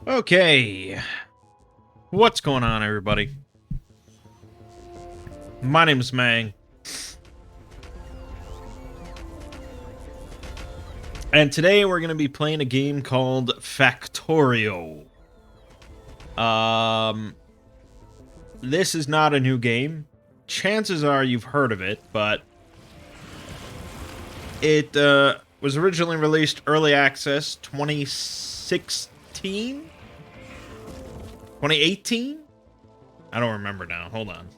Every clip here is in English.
Okay, what's going on, everybody? My name is Mangg, and today we're going to be playing a game called Factorio. Um, this is not a new game. Chances are you've heard of it, but it was originally released early access 2016? 2018? I don't remember now. Hold on.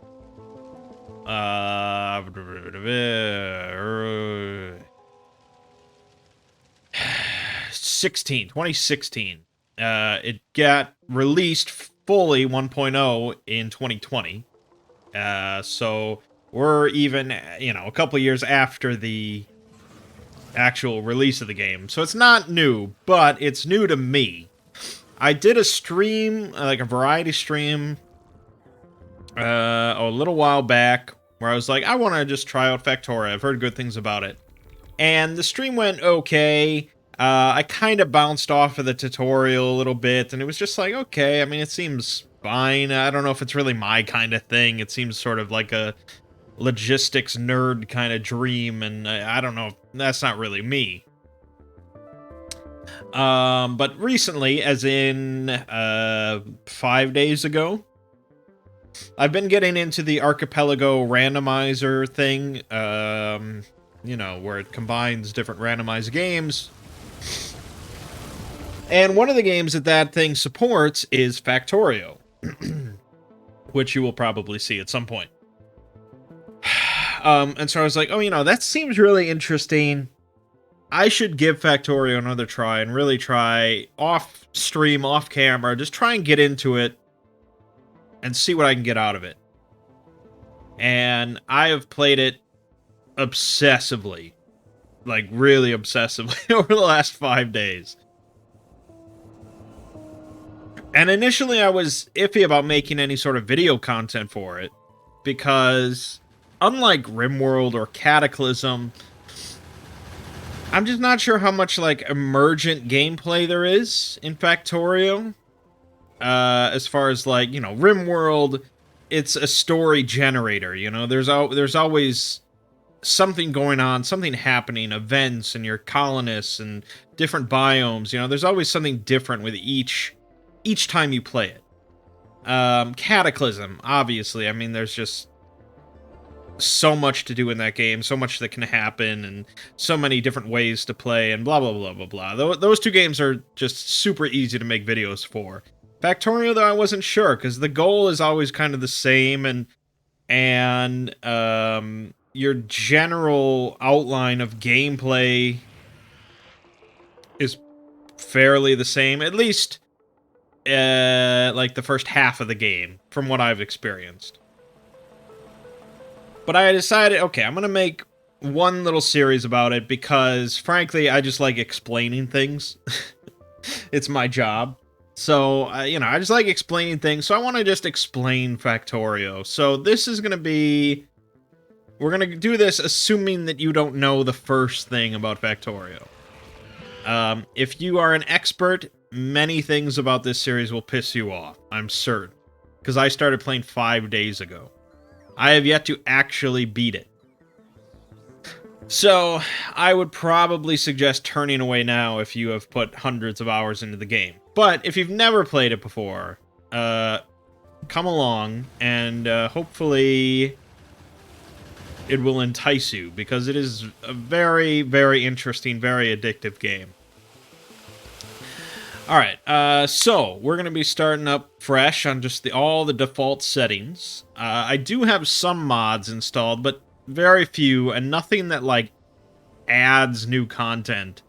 2016. It got released fully 1.0 in 2020. So we're even, a couple years after the actual release of the game. So it's not new, but it's new to me. I did a stream, like a variety stream, a little while back, where I was like, I want to just try out Factorio. I've heard good things about it. And the stream went okay. I kind of bounced off of the tutorial a little bit, and it was just like, okay, I mean, it seems fine. I don't know if it's really my kind of thing. It seems sort of like a logistics nerd kind of dream, and I don't know. That's not really me. But recently, as in 5 days ago, I've been getting into the Archipelago randomizer thing, where it combines different randomized games. And one of the games that thing supports is Factorio, which you will probably see at some point. And so I was like, oh, that seems really interesting. I should give Factorio another try and really try off stream, off camera, just try and get into it and see what I can get out of it. And I have played it obsessively, like really obsessively over the last 5 days. And initially I was iffy about making any sort of video content for it, because unlike RimWorld or Cataclysm, I'm just not sure how much like emergent gameplay there is in Factorio. As far as like, RimWorld, it's a story generator, there's always something going on, something happening, events, and your colonists and different biomes, there's always something different with each time you play it. Cataclysm, obviously, I mean, there's just so much to do in that game, so much that can happen, and so many different ways to play, and blah, blah, blah, blah, blah. Those two games are just super easy to make videos for. Factorio, though, I wasn't sure, because the goal is always kind of the same, and your general outline of gameplay is fairly the same, at least like the first half of the game, from what I've experienced. But I decided, okay, I'm going to make one little series about it because, frankly, I just like explaining things. It's my job. So, I just like explaining things, so I want to just explain Factorio. So this is going to be... We're going to do this assuming that you don't know the first thing about Factorio. If you are an expert, many things about this series will piss you off, I'm certain. Because I started playing 5 days ago. I have yet to actually beat it. So, I would probably suggest turning away now if you have put hundreds of hours into the game. But, if you've never played it before, come along, and hopefully it will entice you, because it is a very, very interesting, very addictive game. Alright, so we're going to be starting up fresh on just all the default settings. I do have some mods installed, but very few, and nothing that, like, adds new content.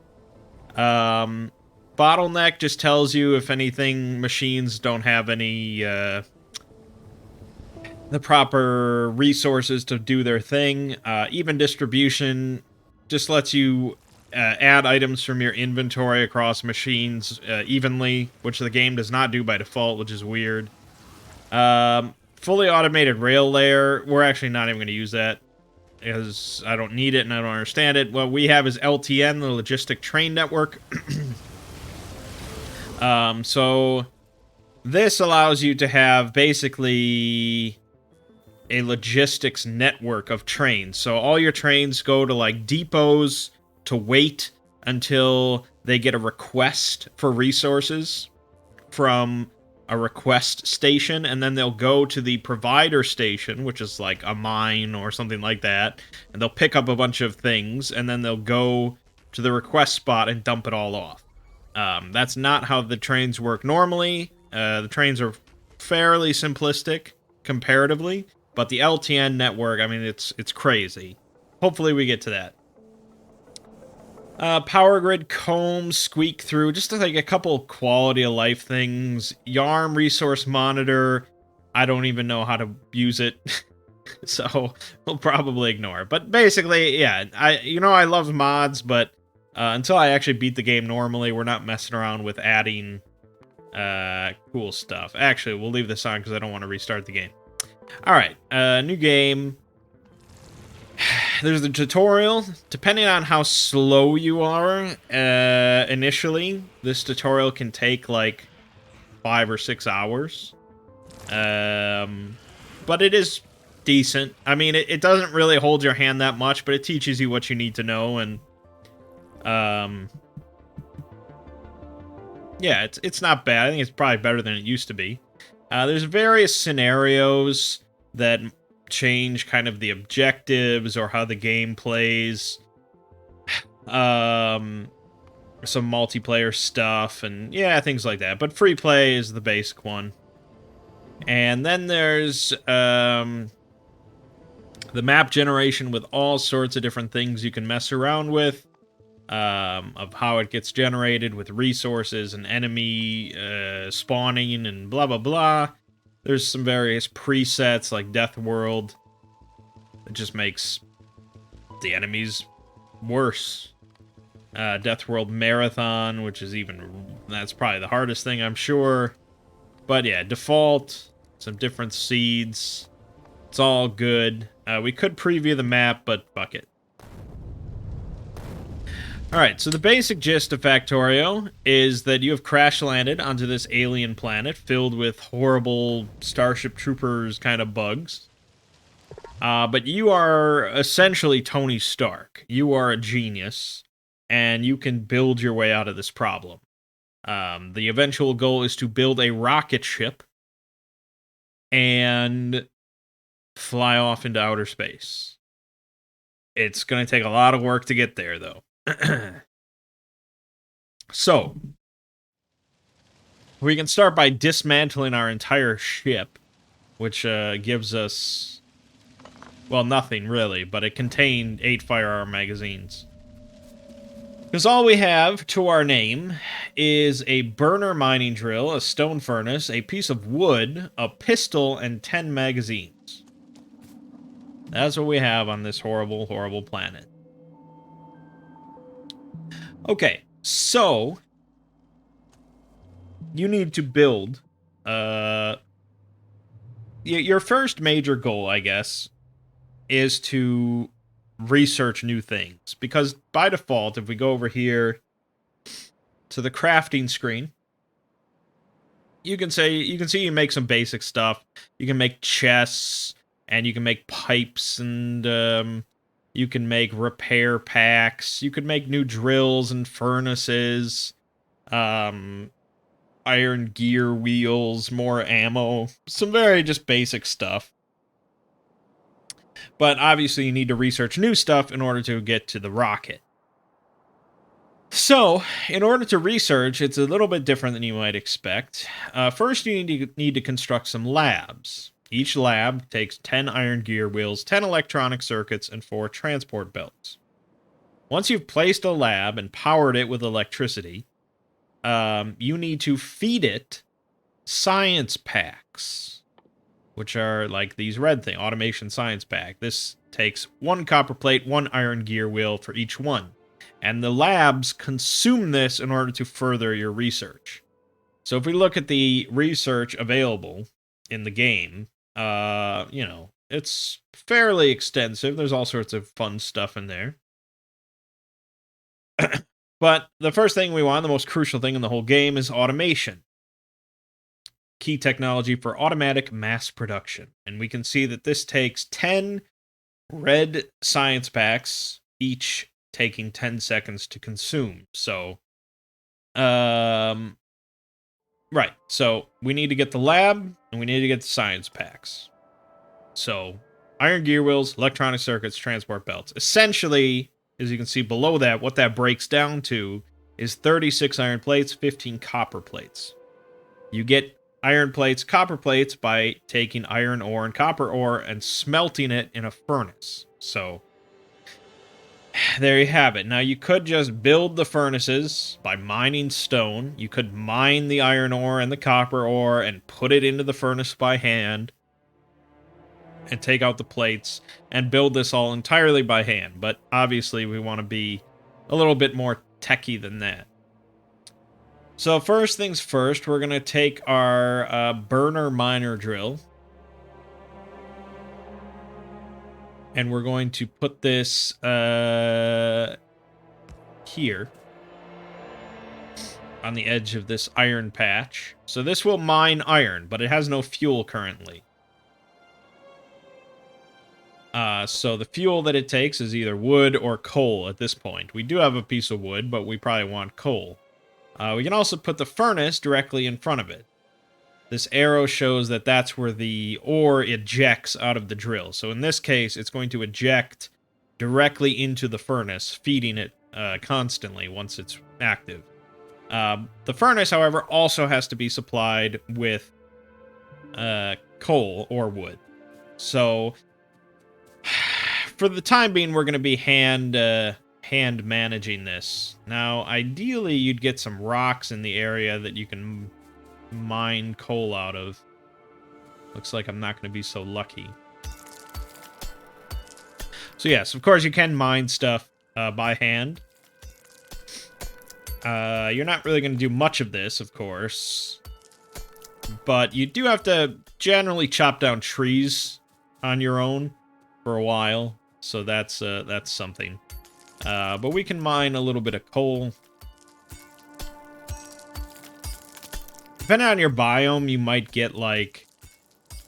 Bottleneck just tells you, if anything, machines don't have any, the proper resources to do their thing. Even distribution just lets you add items from your inventory across machines evenly, which the game does not do by default, which is weird. Fully automated rail layer, we're actually not even going to use that, because I don't need it and I don't understand it. What we have is LTN, the Logistic Train Network, So this allows you to have basically a logistics network of trains. So all your trains go to like depots to wait until they get a request for resources from a request station, and then they'll go to the provider station, which is like a mine or something like that, and they'll pick up a bunch of things, and then they'll go to the request spot and dump it all off. That's not how the trains work normally. The trains are fairly simplistic comparatively, but the LTN network, I mean, it's crazy. Hopefully we get to that. Power grid, comb, squeak through, just like a couple quality of life things. Yarm resource monitor, I don't even know how to use it, so we'll probably ignore it. But basically, yeah, I love mods, but until I actually beat the game normally, we're not messing around with adding cool stuff. Actually, we'll leave this on because I don't want to restart the game. All right, new game. There's the tutorial. Depending on how slow you are initially, this tutorial can take like 5 or 6 hours. But it is decent. I mean, it doesn't really hold your hand that much, but it teaches you what you need to know, and yeah, it's not bad. I think it's probably better than it used to be. There's various scenarios that change kind of the objectives or how the game plays. Some multiplayer stuff and yeah, things like that. But free play is the basic one. And then there's the map generation with all sorts of different things you can mess around with. Of how it gets generated with resources and enemy spawning and blah blah blah. There's some various presets like Death World. It just makes the enemies worse. Death World Marathon, which is that's probably the hardest thing, I'm sure. But yeah, default, some different seeds. It's all good. We could preview the map, but fuck it. Alright, so the basic gist of Factorio is that you have crash landed onto this alien planet filled with horrible Starship Troopers kind of bugs. But you are essentially Tony Stark. You are a genius, and you can build your way out of this problem. The eventual goal is to build a rocket ship and fly off into outer space. It's going to take a lot of work to get there, though. So, we can start by dismantling our entire ship, which gives us, well, nothing really, but it contained 8 firearm magazines. Because all we have to our name is a burner mining drill, a stone furnace, a piece of wood, a pistol, and 10 magazines. That's what we have on this horrible, horrible planet. Okay, so you need to build your first major goal, I guess, is to research new things. Because by default, if we go over here to the crafting screen, you can see you make some basic stuff. You can make chests, and you can make pipes, and you can make repair packs. You could make new drills and furnaces. Iron gear wheels, more ammo, some very just basic stuff. But obviously you need to research new stuff in order to get to the rocket. So, in order to research, it's a little bit different than you might expect. First, you need to construct some labs. Each lab takes 10 iron gear wheels, 10 electronic circuits, and 4 transport belts. Once you've placed a lab and powered it with electricity, you need to feed it science packs, which are like these red thing, automation science pack. This takes 1 copper plate, 1 iron gear wheel for each one. And the labs consume this in order to further your research. So if we look at the research available in the game, it's fairly extensive. There's all sorts of fun stuff in there. But the first thing we want, the most crucial thing in the whole game, is automation. Key technology for automatic mass production. And we can see that this takes 10 red science packs, each taking 10 seconds to consume. So, right. So we need to get the lab, and we need to get the science packs. So, iron gear wheels, electronic circuits, transport belts. Essentially, as you can see below that, what that breaks down to is 36 iron plates, 15 copper plates. You get iron plates, copper plates by taking iron ore and copper ore and smelting it in a furnace. So, there you have it. Now, you could just build the furnaces by mining stone. You could mine the iron ore and the copper ore and put it into the furnace by hand and take out the plates and build this all entirely by hand. But obviously, we want to be a little bit more techy than that. So first things first, we're going to take our burner miner drill. And we're going to put this here on the edge of this iron patch. So this will mine iron, but it has no fuel currently. So the fuel that it takes is either wood or coal at this point. We do have a piece of wood, but we probably want coal. We can also put the furnace directly in front of it. This arrow shows that that's where the ore ejects out of the drill. So in this case, it's going to eject directly into the furnace, feeding it constantly once it's active. The furnace, however, also has to be supplied with coal or wood. So for the time being, we're going to be hand managing this. Now, ideally, you'd get some rocks in the area that you can mine coal out of. Looks like I'm not going to be so lucky. So yes, of course, you can mine stuff by hand. You're not really going to do much of this, of course. But you do have to generally chop down trees on your own for a while. So that's something. But we can mine a little bit of coal. Depending on your biome, you might get, like,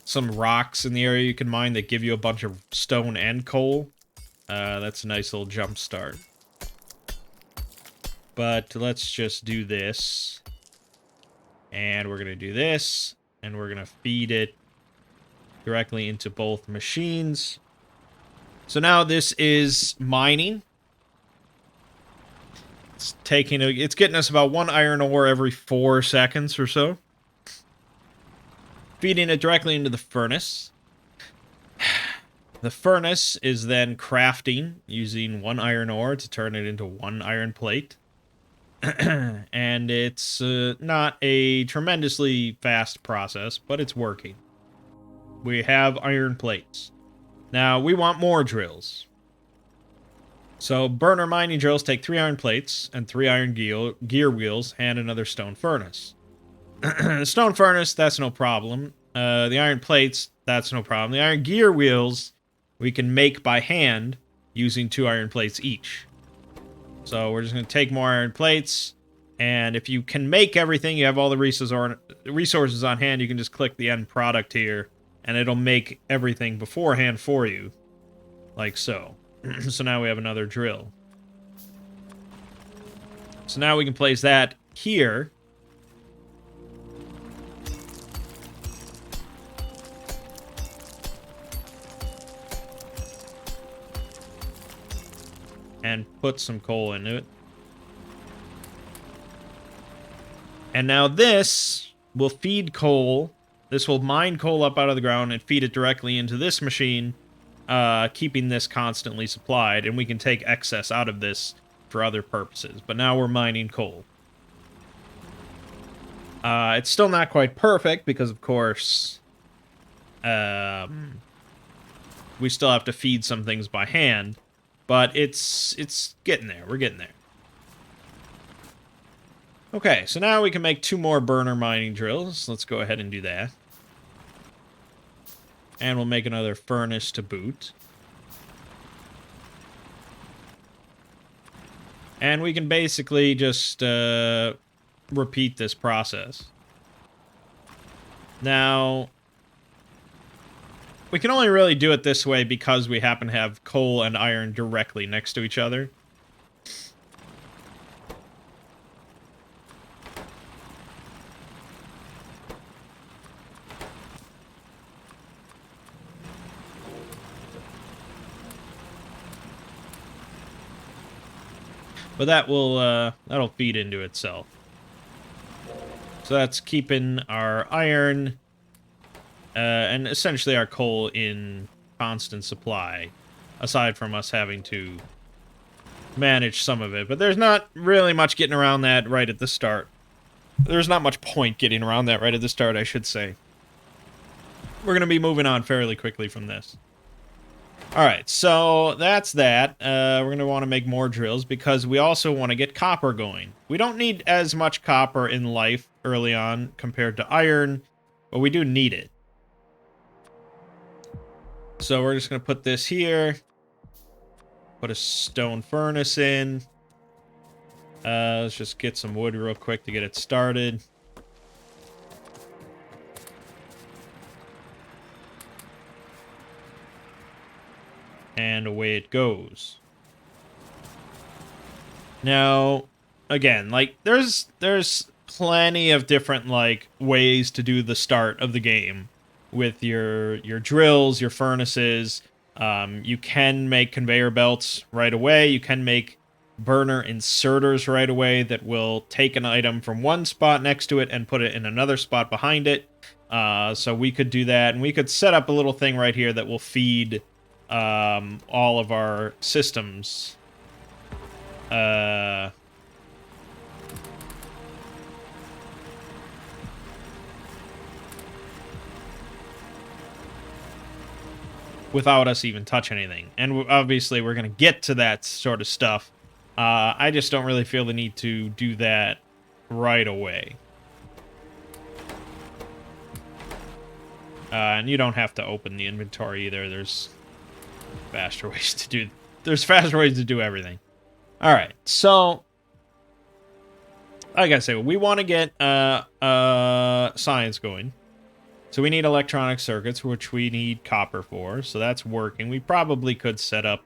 some rocks in the area you can mine that give you a bunch of stone and coal. That's a nice little jump start. But let's just do this. And we're going to do this. And we're going to feed it directly into both machines. So now this is mining. It's getting us about 1 iron ore every 4 seconds or so. Feeding it directly into the furnace. The furnace is then crafting using 1 iron ore to turn it into 1 iron plate. And it's not a tremendously fast process, but it's working. We have iron plates. Now, we want more drills. So, burner mining drills take 3 iron plates and 3 iron gear wheels and another stone furnace. The stone furnace, that's no problem. The iron plates, that's no problem. The iron gear wheels, we can make by hand using 2 iron plates each. So, we're just going to take more iron plates. And if you can make everything, you have all the resources on hand, you can just click the end product here. And it'll make everything beforehand for you. Like so. So now we have another drill. So now we can place that here. And put some coal into it. And now this will feed coal. This will mine coal up out of the ground and feed it directly into this machine. Keeping this constantly supplied, and we can take excess out of this for other purposes. But now we're mining coal. It's still not quite perfect because, of course, we still have to feed some things by hand, but it's getting there. We're getting there. Okay, so now we can make 2 more burner mining drills. Let's go ahead and do that. And we'll make another furnace to boot. And we can basically just repeat this process. Now, we can only really do it this way because we happen to have coal and iron directly next to each other. But that will that'll feed into itself. So that's keeping our iron and essentially our coal in constant supply, aside from us having to manage some of it. But there's not really much getting around that right at the start. There's not much point getting around that right at the start, I should say. We're going to be moving on fairly quickly from this. Alright, so that's that. We're going to want to make more drills because we also want to get copper going. We don't need as much copper in life early on compared to iron, but we do need it. So we're just going to put this here. Put a stone furnace in. Let's just get some wood real quick to get it started. And away it goes. Now, again, like, there's plenty of different, like, ways to do the start of the game. With your drills, your furnaces. You can make conveyor belts right away. You can make burner inserters right away that will take an item from one spot next to it and put it in another spot behind it. So we could do that, and we could set up a little thing right here that will feed all of our systems. Without us even touch anything. And obviously we're going to get to that sort of stuff. I just don't really feel the need to do that right away. And you don't have to open the inventory either. There's faster ways to do... There's faster ways to do everything. Alright, so... Like I say, we want to get science going. So we need electronic circuits, which we need copper for. So that's working. We probably could set up...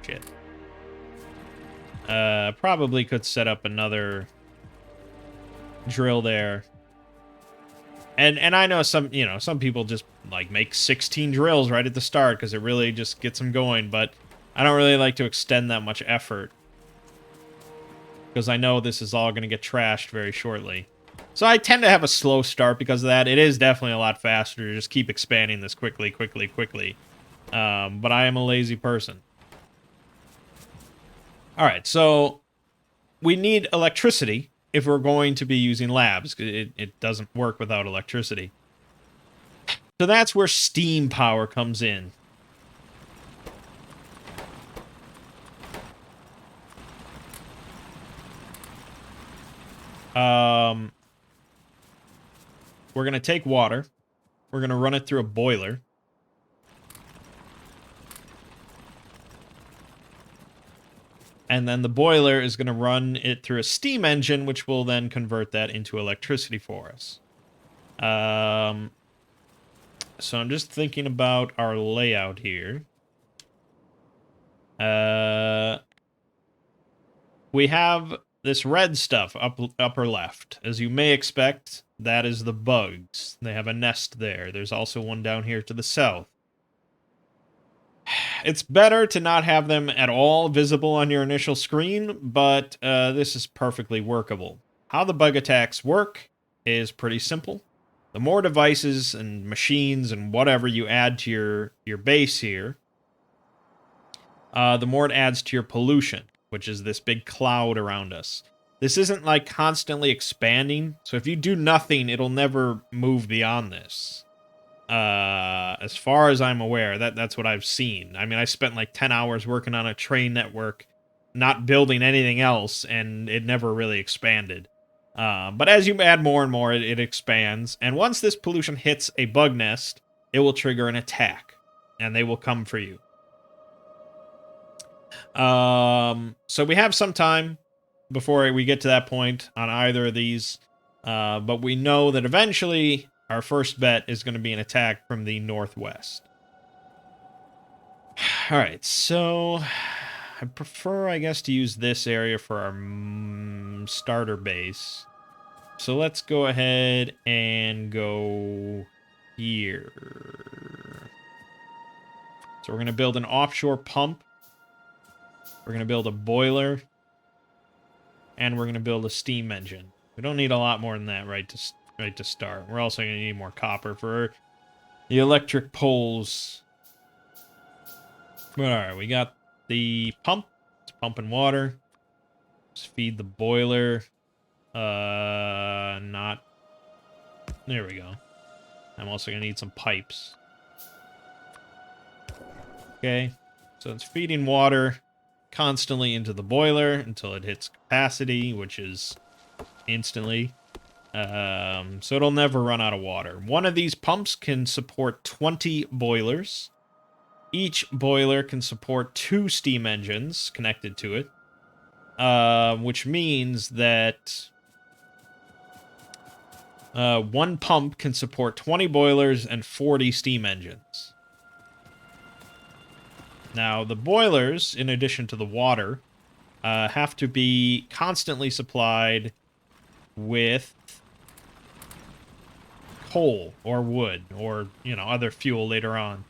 Shit. Probably could set up another drill there. And I know some people just, like, make 16 drills right at the start because it really just gets them going. But I don't really like to extend that much effort, because I know this is all going to get trashed very shortly. So I tend to have a slow start because of that. It is definitely a lot faster to just keep expanding this quickly. But I am a lazy person. Alright, so we need electricity if we're going to be using labs. It doesn't work without electricity. So that's where steam power comes in. We're going to take water. We're going to run it through a boiler. And then the boiler is going to run it through a steam engine, which will then convert that into electricity for us. So I'm just thinking about our layout here. We have this red stuff upper left. As you may expect, that is the bugs. They have a nest there. There's also one down here to the south. It's better to not have them at all visible on your initial screen, but this is perfectly workable. How the bug attacks work is pretty simple. The more devices and machines and whatever you add to your base here, the more it adds to your pollution, which is this big cloud around us. This isn't, like, constantly expanding, so if you do nothing, it'll never move beyond this. As far as I'm aware, that's what I've seen. I mean, I spent like 10 hours working on a train network, not building anything else, and it never really expanded. But as you add more and more, it expands. And once this pollution hits a bug nest, it will trigger an attack, and they will come for you. So we have some time before we get to that point on either of these. But we know that eventually our first bet is going to be an attack from the northwest. All right, so I prefer, I guess, to use this area for our starter base. So let's go ahead and go here. So we're going to build an offshore pump. We're going to build a boiler. And we're going to build a steam engine. We don't need a lot more than that right to start. We're also going to need more copper for the electric poles. But alright, we got the pump. It's pumping water. Just feed the boiler. Not... There we go. I'm also going to need some pipes. Okay. So it's feeding water constantly into the boiler until it hits capacity, which is instantly. So it'll never run out of water. One of these pumps can support 20 boilers. Each boiler can support 2 steam engines connected to it, which means that one pump can support 20 boilers and 40 steam engines. Now, the boilers, in addition to the water, have to be constantly supplied with coal or wood or, you know, other fuel later on.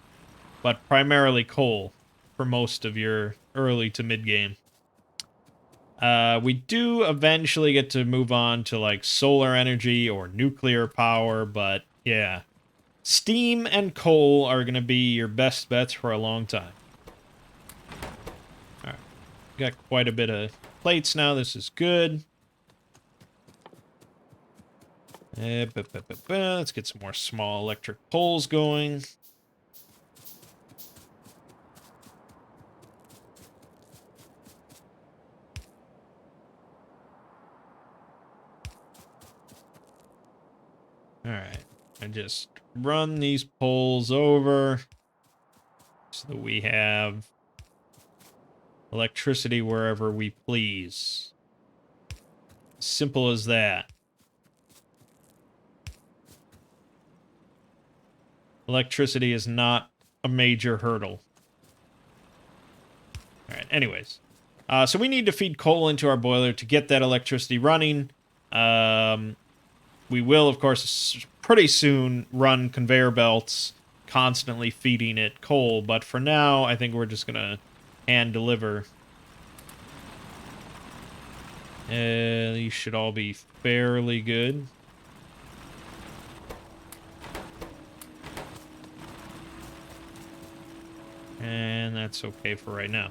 But primarily coal for most of your early to mid-game. We do eventually get to move on to, like, solar energy or nuclear power, but, yeah. Steam and coal are going to be your best bets for a long time. Alright. Got quite a bit of plates now. This is good. Let's get some more small electric poles going. Alright, and just run these poles over so that we have electricity wherever we please. Simple as that. Electricity is not a major hurdle. Alright, anyways. So we need to feed coal into our boiler to get that electricity running. We will, of course, pretty soon run conveyor belts constantly feeding it coal, but for now, I think we're just going to hand deliver. These should all be fairly good. And that's okay for right now.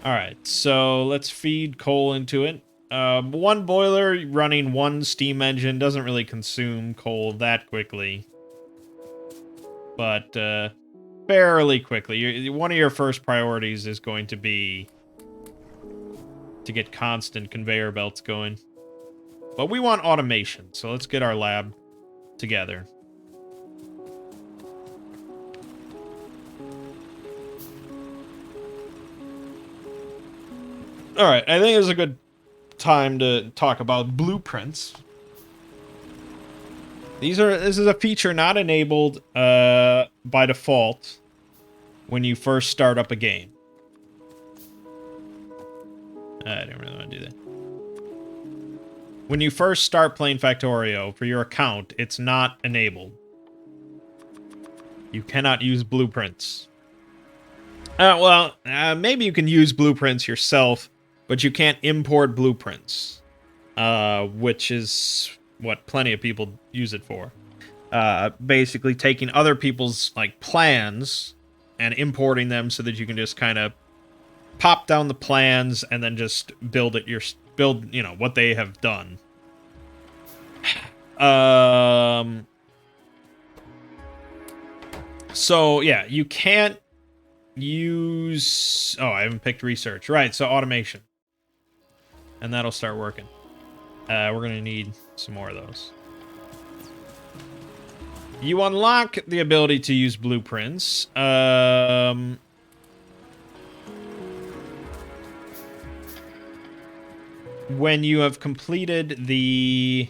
Alright, so let's feed coal into it. One boiler running one steam engine doesn't really consume coal that quickly. But, fairly quickly. One of your first priorities is going to be to get constant conveyor belts going. But we want automation, so let's get our lab together. Alright, I think it's a good time to talk about blueprints. This is a feature not enabled by default when you first start up a game. I didn't really want to do that. When you first start playing Factorio for your account, it's not enabled. You cannot use blueprints. Maybe you can use blueprints yourself, but you can't import blueprints, which is what plenty of people use it for. Basically taking other people's like plans and importing them so that you can just kind of pop down the plans and then just build you know, what they have done. So yeah, you can't use... Oh, I haven't picked research. Right, so automation. And that'll start working. We're going to need some more of those. You unlock the ability to use blueprints. when you have completed the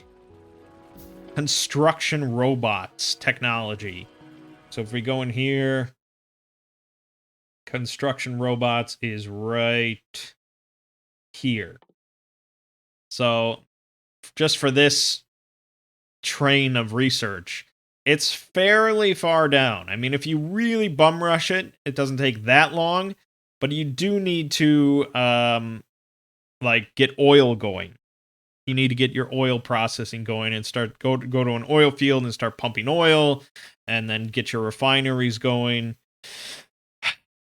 construction robots technology. So if we go in here, construction robots is right here. So just for this train of research, it's fairly far down. I mean, if you really bum rush it, it doesn't take that long, but you do need to like get oil going. You need to get your oil processing going and start go to an oil field and start pumping oil, and then get your refineries going.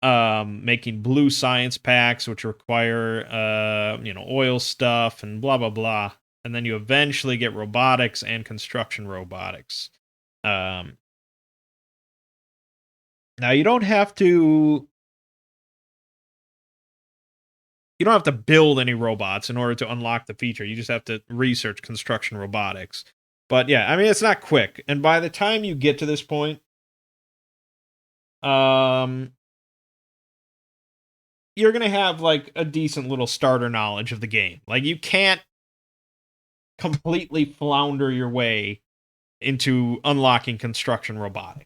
Making blue science packs, which require oil stuff and blah blah blah. And then you eventually get robotics and construction robotics. Now you don't have to build any robots in order to unlock the feature. You just have to research construction robotics. But yeah, I mean, it's not quick. And by the time you get to this point, you're going to have like a decent little starter knowledge of the game. Like, you can't completely flounder your way into unlocking construction robotics.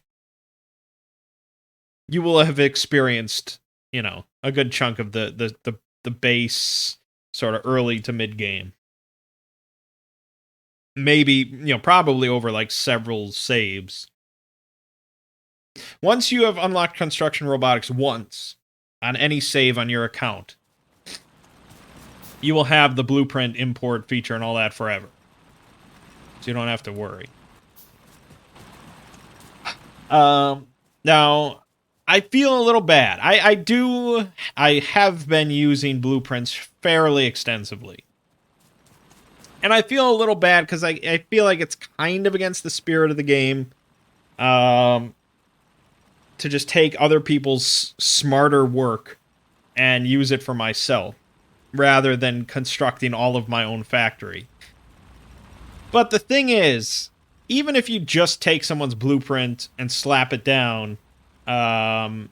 You will have experienced, a good chunk of the base sort of early to mid game. Maybe, probably over like several saves. Once you have unlocked construction robotics once on any save on your account, you will have the blueprint import feature and all that forever. So you don't have to worry. Now, I feel a little bad. I have been using blueprints fairly extensively. And I feel a little bad because I feel like it's kind of against the spirit of the game to just take other people's smarter work and use it for myself, rather than constructing all of my own factory. But the thing is, even if you just take someone's blueprint and slap it down, no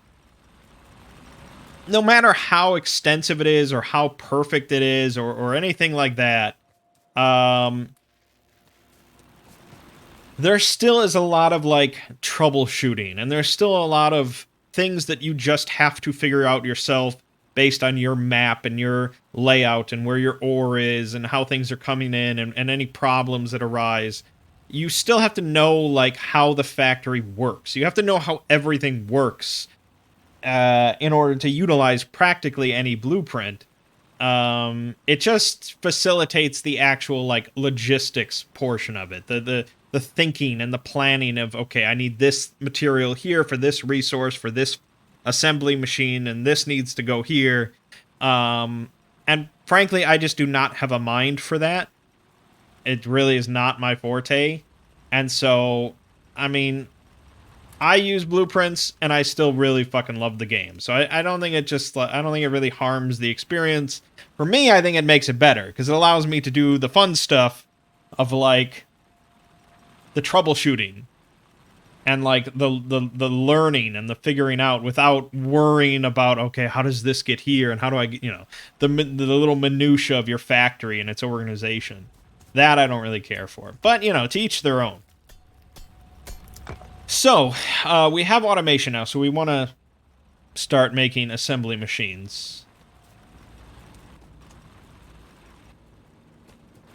matter how extensive it is or how perfect it is or anything like that, there still is a lot of like troubleshooting, and there's still a lot of things that you just have to figure out yourself based on your map and your layout and where your ore is and how things are coming in and any problems that arise. You still have to know like how the factory works. You have to know how everything works in order to utilize practically any blueprint. It just facilitates the actual like logistics portion of it, the thinking and the planning of, okay, I need this material here for this resource for this assembly machine, and this needs to go here. And frankly, I just do not have a mind for that. It really is not my forte. And so, I mean, I use blueprints, and I still really fucking love the game. So I don't think I don't think it really harms the experience. For me, I think it makes it better, because it allows me to do the fun stuff of, like, the troubleshooting and like the learning and the figuring out without worrying about, okay, how does this get here and how do I get, the little minutia of your factory and its organization. That I don't really care for, but to each their own. So we have automation now, so we want to start making assembly machines.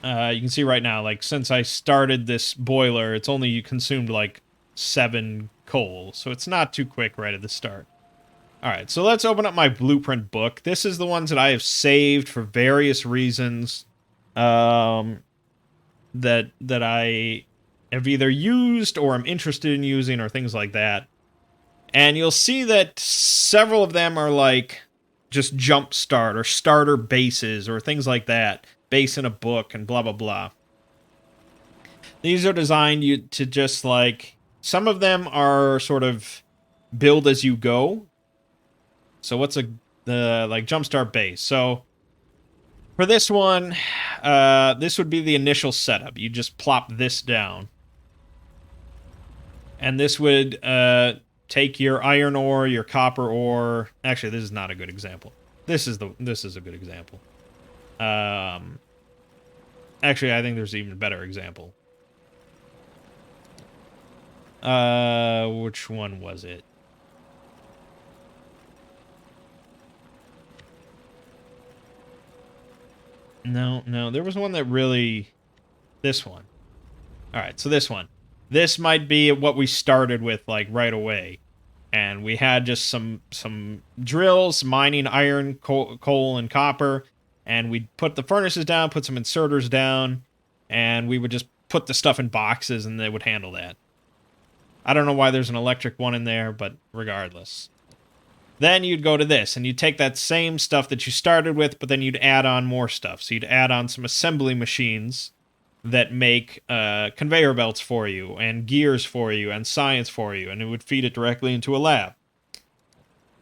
You can see right now, like, since I started this boiler, it's only consumed like 7 coal, so it's not too quick right at the start. Alright, so let's open up my blueprint book. This is the ones that I have saved for various reasons that I have either used or am interested in using or things like that. And you'll see that several of them are like just jump start or starter bases or things like that. Base in a book and blah, blah, blah. These are designed to just like... Some of them are sort of build as you go. So what's the jumpstart base? So for this one, this would be the initial setup. You just plop this down. And this would take your iron ore, your copper ore. Actually, this is not a good example. This is a good example. Actually, I think there's an even better example. Which one was it? No, there was one that really... This one. Alright, so this one. This might be what we started with, like, right away. And we had just some drills mining iron, coal, and copper, and we'd put the furnaces down, put some inserters down, and we would just put the stuff in boxes, and they would handle that. I don't know why there's an electric one in there, but regardless. Then you'd go to this, and you'd take that same stuff that you started with, but then you'd add on more stuff. So you'd add on some assembly machines that make conveyor belts for you, and gears for you, and science for you, and it would feed it directly into a lab.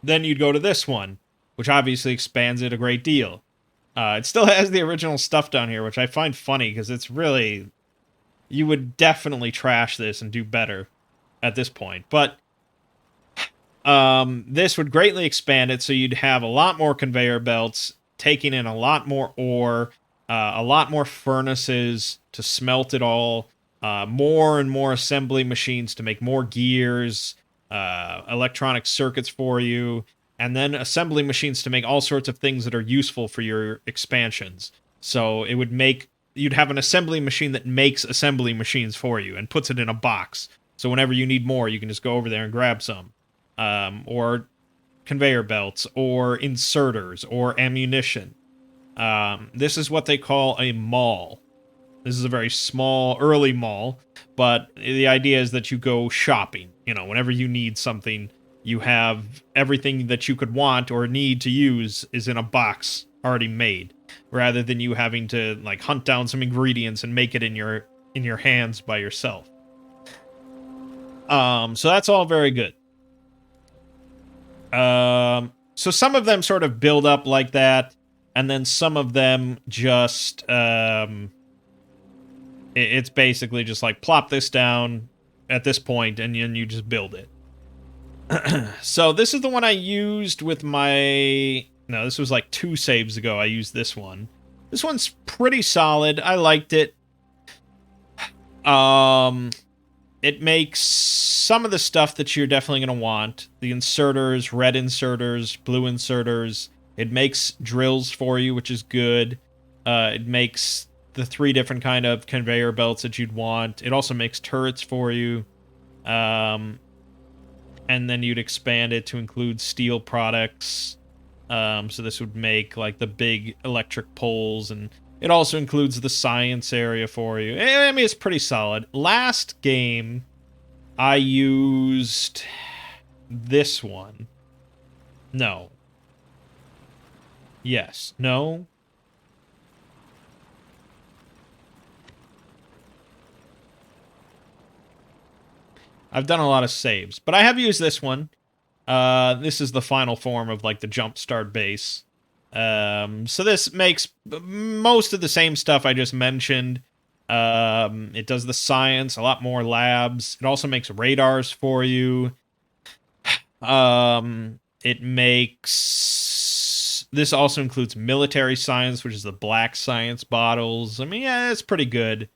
Then you'd go to this one, which obviously expands it a great deal. It still has the original stuff down here, which I find funny, because it's really... You would definitely trash this and do better at this point. But this would greatly expand it, so you'd have a lot more conveyor belts, taking in a lot more ore, a lot more furnaces to smelt it all, more and more assembly machines to make more gears, electronic circuits for you, and then assembly machines to make all sorts of things that are useful for your expansions. So it would make... You'd have an assembly machine that makes assembly machines for you and puts it in a box. So whenever you need more, you can just go over there and grab some. Or conveyor belts, or inserters, or ammunition. This is what they call a mall. This is a very small, early mall, but the idea is that you go shopping. You know, whenever you need something, you have everything that you could want or need to use is in a box already made, rather than you having to, like, hunt down some ingredients and make it in your hands by yourself. So that's all very good. So some of them sort of build up like that, and then some of them just, it's basically just like, plop this down at this point, and then you just build it. So this is the one I used with my... No, this was like 2 saves ago I used this one. This one's pretty solid. I liked it. It makes some of the stuff that you're definitely going to want. The inserters, red inserters, blue inserters. It makes drills for you, which is good. It makes the 3 different kind of conveyor belts that you'd want. It also makes turrets for you. And then you'd expand it to include steel products. So this would make, like, the big electric poles, and it also includes the science area for you. I mean, it's pretty solid. Last game, I used this one. No. Yes. No. I've done a lot of saves, but I have used this one. This is the final form of, like, the jumpstart base. So this makes most of the same stuff I just mentioned. It does the science, a lot more labs. It also makes radars for you. It makes... This also includes military science, which is the black science bottles. I mean, yeah, it's pretty good.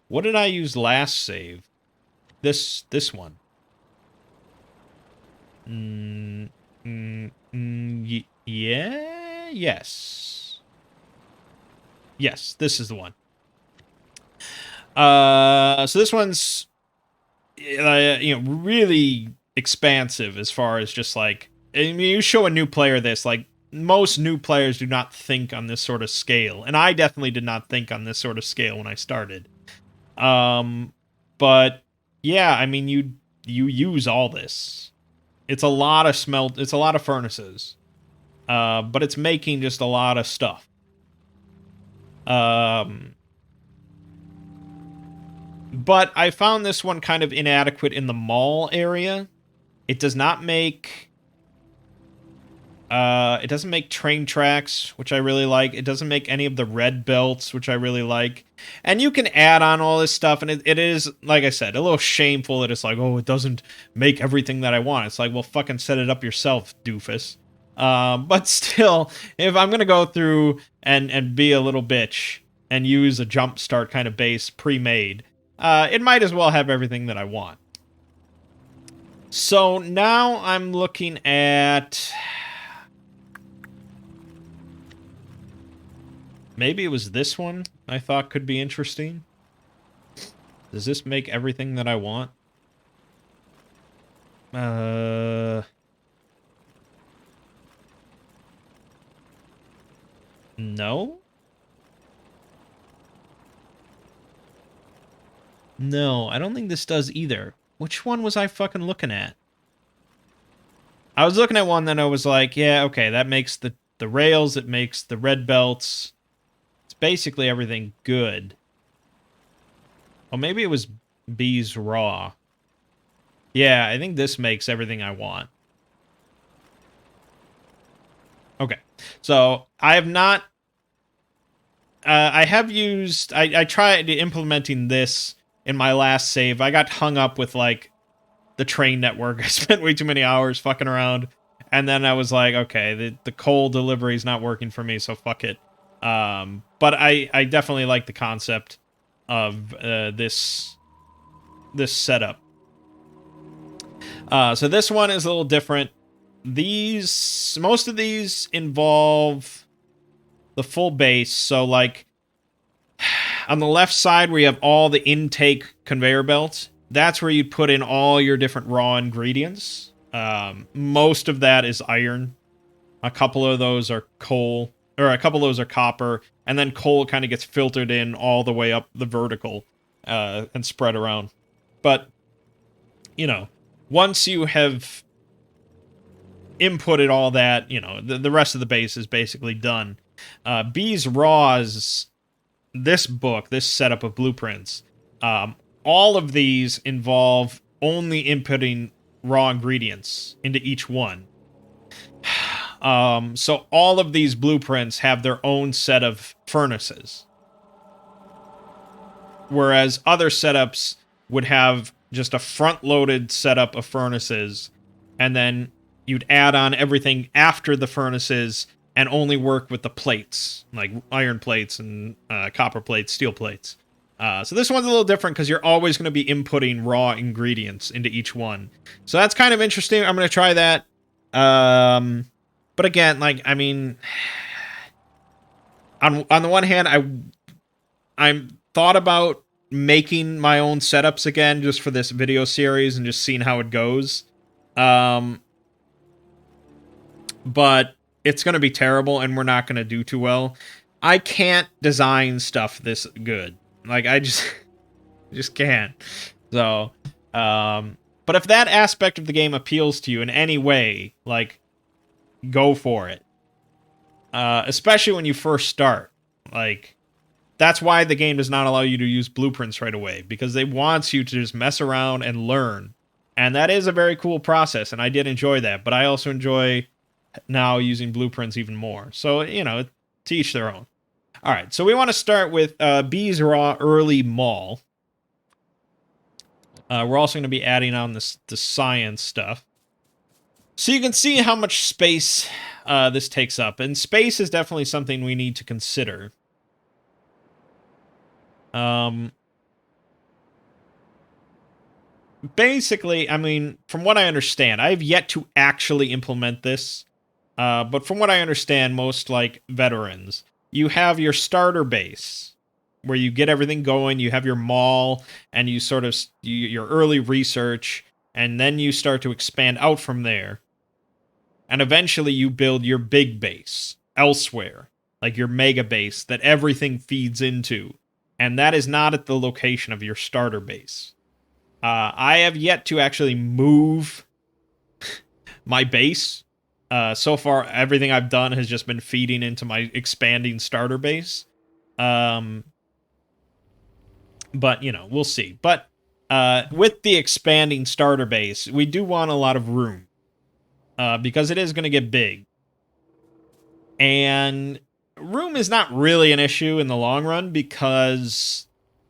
What did I use last save? This one. Yeah? Yes. Yes, this is the one. So this one's, really expansive as far as just, like... I mean, you show a new player this, like, most new players do not think on this sort of scale. And I definitely did not think on this sort of scale when I started. But, yeah, I mean, you use all this. It's a lot of it's a lot of furnaces. But it's making just a lot of stuff. But I found this one kind of inadequate in the mall area. It does not make... it doesn't make train tracks, which I really like. It doesn't make any of the red belts, which I really like. And you can add on all this stuff, and it is, like I said, a little shameful that it's like, oh, it doesn't make everything that I want. It's like, well, fucking set it up yourself, doofus. But still, if I'm gonna go through and be a little bitch, and use a jump start kind of base pre-made, it might as well have everything that I want. So now I'm looking at... maybe it was this one I thought could be interesting. Does this make everything that I want? No? No, I don't think this does either. Which one was I fucking looking at? I was looking at one that I was like, yeah, okay, that makes the rails, it makes the red belts. It's basically everything good. Oh, maybe it was Bees Raw. Yeah, I think this makes everything I want. Okay, so I have not... I have used... I tried implementing this in my last save. I got hung up with, like, the train network. I spent way too many hours fucking around. And then I was like, okay, the coal delivery is not working for me, so fuck it. But I definitely like the concept of this setup. So this one is a little different. Most of these involve the full base. So like on the left side where you have all the intake conveyor belts, that's where you put in all your different raw ingredients. Most of that is iron. A couple of those are coal, or a couple of those are copper, and then coal kind of gets filtered in all the way up the vertical and spread around. But, you know, once you have inputted all that, you know, the rest of the base is basically done. Bees Raw's, this book, this setup of blueprints, all of these involve only inputting raw ingredients into each one. So all of these blueprints have their own set of furnaces. Whereas other setups would have just a front-loaded setup of furnaces, and then you'd add on everything after the furnaces and only work with the plates, like iron plates and copper plates, steel plates. So this one's a little different because you're always going to be inputting raw ingredients into each one. So that's kind of interesting. I'm going to try that. But again, like, I mean, on the one hand, I'm thought about making my own setups again just for this video series and just seeing how it goes. But it's going to be terrible and we're not going to do too well. I can't design stuff this good. Like, I just can't. So, but if that aspect of the game appeals to you in any way, like, go for it. Especially when you first start. Like, that's why the game does not allow you to use blueprints right away, because they want you to just mess around and learn. And that is a very cool process, and I did enjoy that, but I also enjoy now using blueprints even more. So, you know, to each their own. All right, so we want to start with Bees Raw Early Mall. We're also going to be adding on the science stuff. So you can see how much space this takes up. And space is definitely something we need to consider. Basically, I mean, from what I understand, I have yet to actually implement this. But from what I understand, most, like, veterans, you have your starter base, where you get everything going, you have your mall, and you sort of, your early research, and then you start to expand out from there. And eventually you build your big base elsewhere, like your mega base that everything feeds into. And that is not at the location of your starter base. I have yet to actually move my base. So far, everything I've done has just been feeding into my expanding starter base. But, you know, we'll see. But with the expanding starter base, we do want a lot of room. Because it is going to get big. And room is not really an issue in the long run because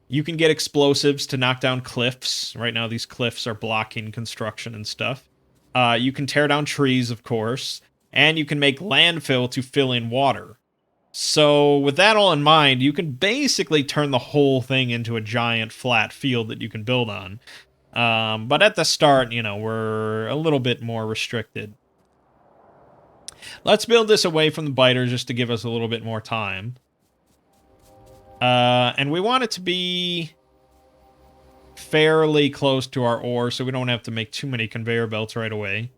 you can get explosives to knock down cliffs. Right now, these cliffs are blocking construction and stuff. You can tear down trees, of course. And you can make landfill to fill in water. So with that all in mind, you can basically turn the whole thing into a giant flat field that you can build on. But at the start, you know, we're a little bit more restricted. Let's build this away from the biters just to give us a little bit more time. And we want it to be fairly close to our ore, so we don't have to make too many conveyor belts right away.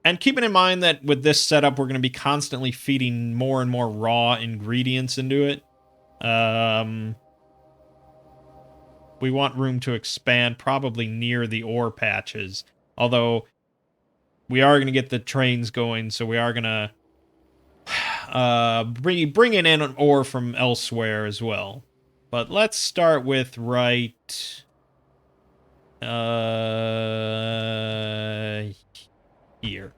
And keeping in mind that with this setup, we're going to be constantly feeding more and more raw ingredients into it. We want room to expand, probably near the ore patches. Although, we are going to get the trains going, so we are going to bring in ore from elsewhere as well. But let's start with right... here.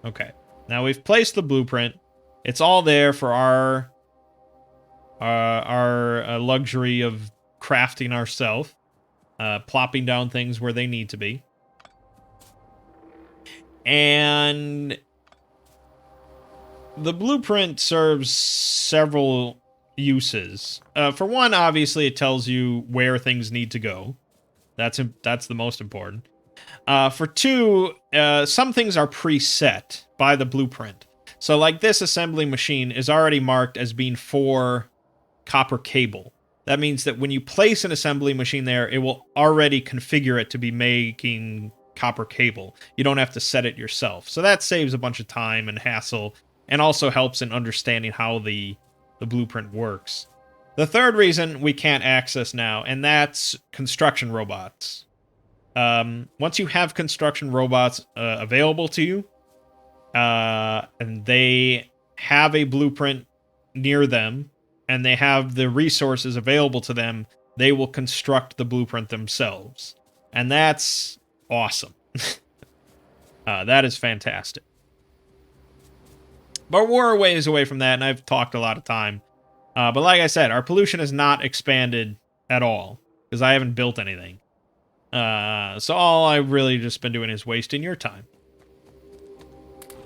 Okay. Now we've placed the blueprint. It's all there for our luxury of crafting ourselves, plopping down things where they need to be. And the blueprint serves several uses. For one, obviously, it tells you where things need to go. That's the most important. For two, some things are preset by the blueprint. So like this assembly machine is already marked as being for copper cable. That means that when you place an assembly machine there, it will already configure it to be making copper cable. You don't have to set it yourself. So that saves a bunch of time and hassle, and also helps in understanding how the blueprint works. The third reason we can't access now, and that's construction robots. Once you have construction robots available to you, and they have a blueprint near them, and they have the resources available to them, they will construct the blueprint themselves. And that's awesome. That is fantastic. But we're a ways away from that, and I've talked a lot of time. But like I said, our pollution has not expanded at all, because I haven't built anything. So all I've really just been doing is wasting your time.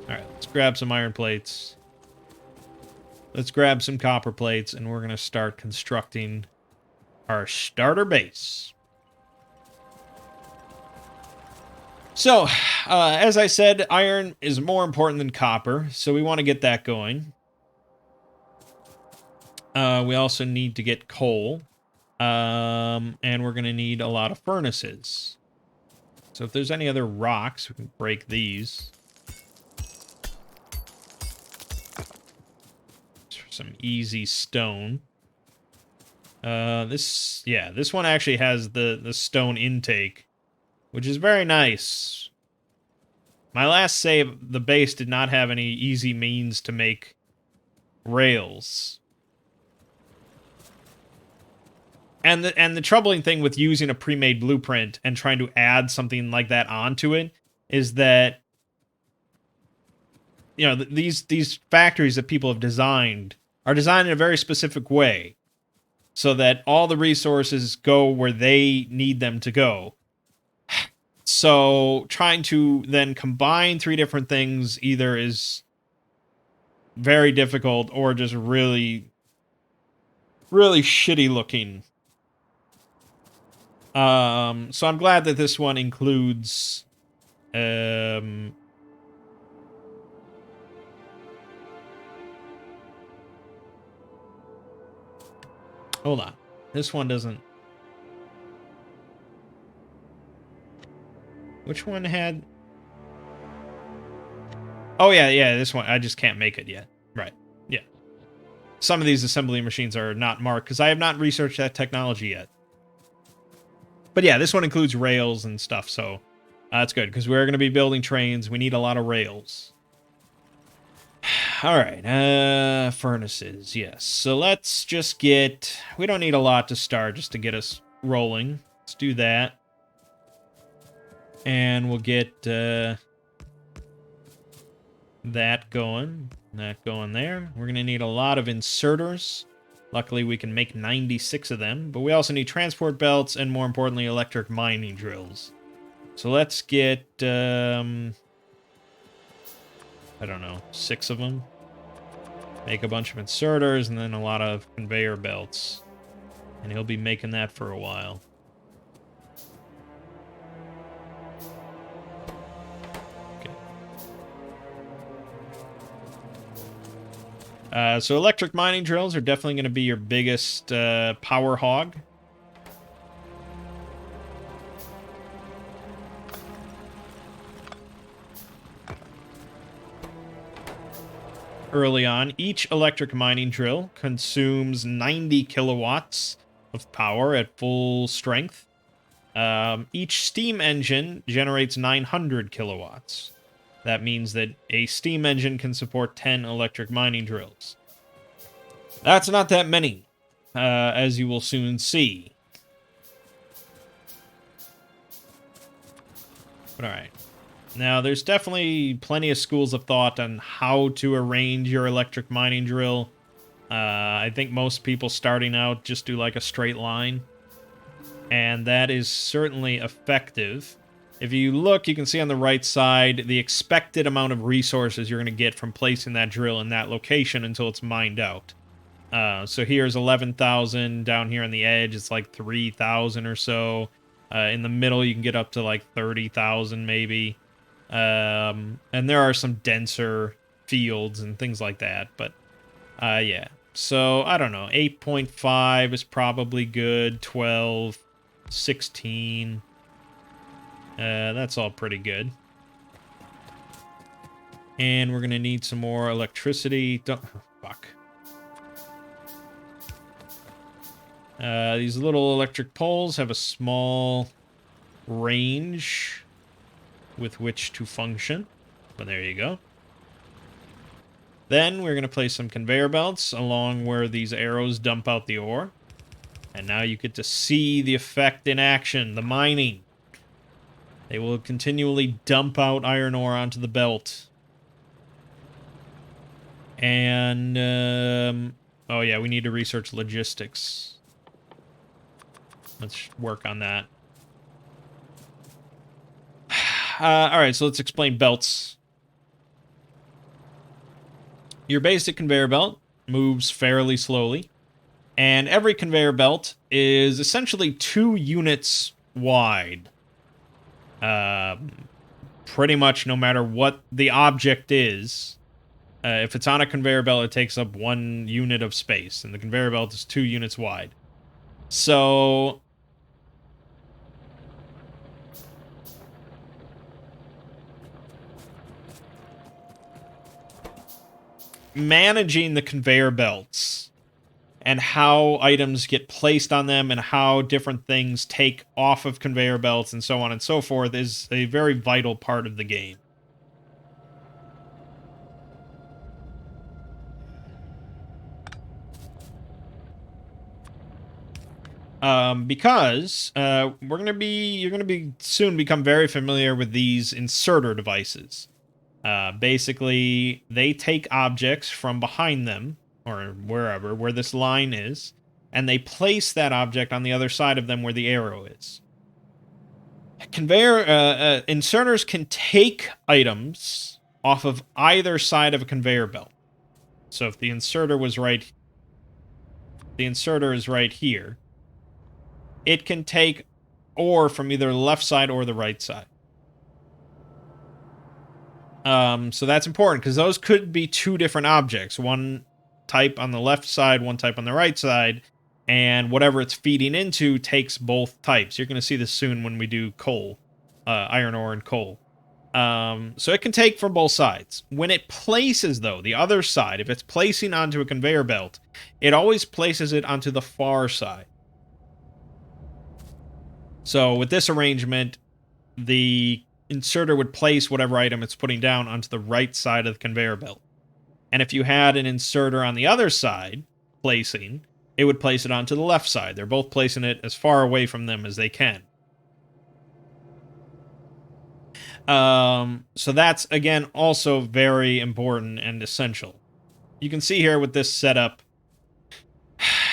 Alright, let's grab some iron plates. Let's grab some copper plates, and we're going to start constructing our starter base. So, as I said, iron is more important than copper, so we want to get that going. We also need to get coal. And we're going to need a lot of furnaces. So if there's any other rocks, we can break these. Some easy stone. This one actually has the stone intake, which is very nice. My last save, the base did not have any easy means to make rails. And the troubling thing with using a pre-made blueprint and trying to add something like that onto it is that, you know, these factories that people have designed are designed in a very specific way, so that all the resources go where they need them to go. So trying to then combine three different things either is very difficult or just really, really shitty looking. So I'm glad that this one includes, hold on. This one doesn't... Which one had... Oh, yeah, this one. I just can't make it yet. Right, yeah. Some of these assembly machines are not marked, because I have not researched that technology yet. But yeah, this one includes rails and stuff, so that's good, because we're going to be building trains. We need a lot of rails. All right, furnaces, yes. So let's just get... We don't need a lot to start just to get us rolling. Let's do that. And we'll get that going. That going there. We're going to need a lot of inserters. Luckily, we can make 96 of them. But we also need transport belts and, more importantly, electric mining drills. So let's get... I don't know, 6 of them. Make a bunch of inserters and then a lot of conveyor belts. And he'll be making that for a while. So electric mining drills are definitely going to be your biggest power hog. Early on, each electric mining drill consumes 90 kilowatts of power at full strength. Each steam engine generates 900 kilowatts. That means that a steam engine can support 10 electric mining drills. That's not that many, as you will soon see. But alright. Now, there's definitely plenty of schools of thought on how to arrange your electric mining drill. I think most people starting out just do like a straight line. And that is certainly effective. If you look, you can see on the right side the expected amount of resources you're going to get from placing that drill in that location until it's mined out. So here's 11,000. Down here on the edge, it's like 3,000 or so. In the middle, you can get up to like 30,000 maybe. And there are some denser fields and things like that. But yeah. So, I don't know. 8.5 is probably good. 12, 16. That's all pretty good. And we're going to need some more electricity. Fuck. These little electric poles have a small range with which to function. But there you go. Then we're going to place some conveyor belts along where these arrows dump out the ore. And now you get to see the effect in action, the mining. They will continually dump out iron ore onto the belt. And, oh yeah, we need to research logistics. Let's work on that. Alright, so let's explain belts. Your basic conveyor belt moves fairly slowly. And every conveyor belt is essentially 2 units wide. Pretty much no matter what the object is. If it's on a conveyor belt, it takes up 1 unit of space. And the conveyor belt is 2 units wide. So managing the conveyor belts and how items get placed on them and how different things take off of conveyor belts and so on and so forth is a very vital part of the game. Because you're gonna be soon become very familiar with these inserter devices. Basically, they take objects from behind them, or wherever, where this line is, and they place that object on the other side of them where the arrow is. Inserters can take items off of either side of a conveyor belt. So if the inserter is right here, it can take ore from either the left side or the right side. So that's important, because those could be 2 different objects. One type on the left side, one type on the right side, and whatever it's feeding into takes both types. You're going to see this soon when we do coal, iron ore and coal. So it can take from both sides. When it places, though, the other side, if it's placing onto a conveyor belt, it always places it onto the far side. So with this arrangement, the inserter would place whatever item it's putting down onto the right side of the conveyor belt. And if you had an inserter on the other side placing, it would place it onto the left side. They're both placing it as far away from them as they can. So that's, again, also very important and essential. You can see here with this setup,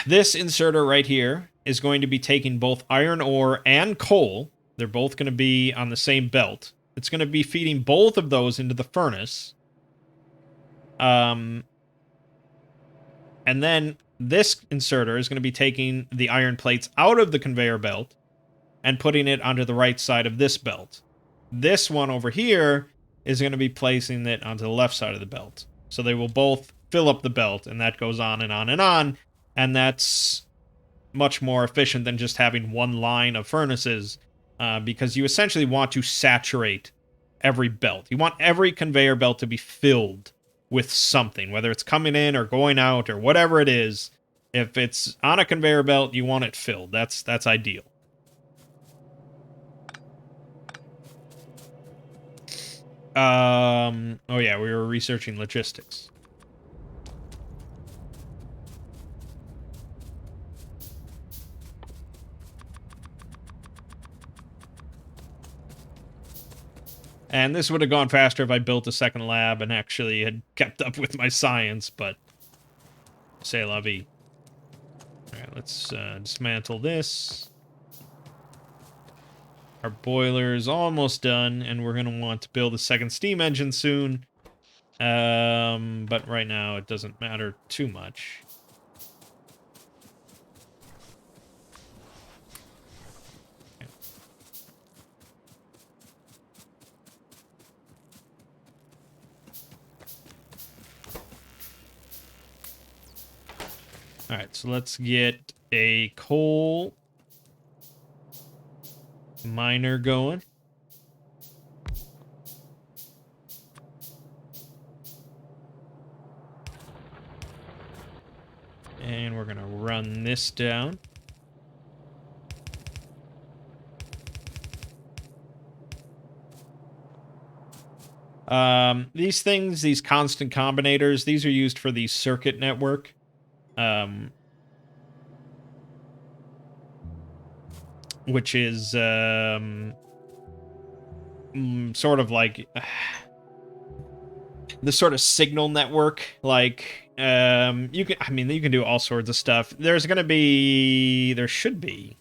this inserter right here is going to be taking both iron ore and coal. They're both going to be on the same belt. It's going to be feeding both of those into the furnace. And then this inserter is going to be taking the iron plates out of the conveyor belt and putting it onto the right side of this belt. This one over here is going to be placing it onto the left side of the belt. So they will both fill up the belt, and that goes on and on and on. And that's much more efficient than just having one line of furnaces, because you essentially want to saturate every belt. You want every conveyor belt to be filled with something, whether it's coming in or going out or whatever it is. If it's on a conveyor belt, you want it filled. That's ideal. Oh yeah, we were researching logistics. And this would have gone faster if I built a second lab and actually had kept up with my science, but c'est la vie. Alright, let's dismantle this. Our boiler is almost done, and we're going to want to build a second steam engine soon. But right now it doesn't matter too much. Alright, so let's get a coal miner going. And we're going to run this down. These things, these constant combinators, these are used for the circuit network. Which is sort of like the sort of signal network. Like you can do all sorts of stuff. There should be.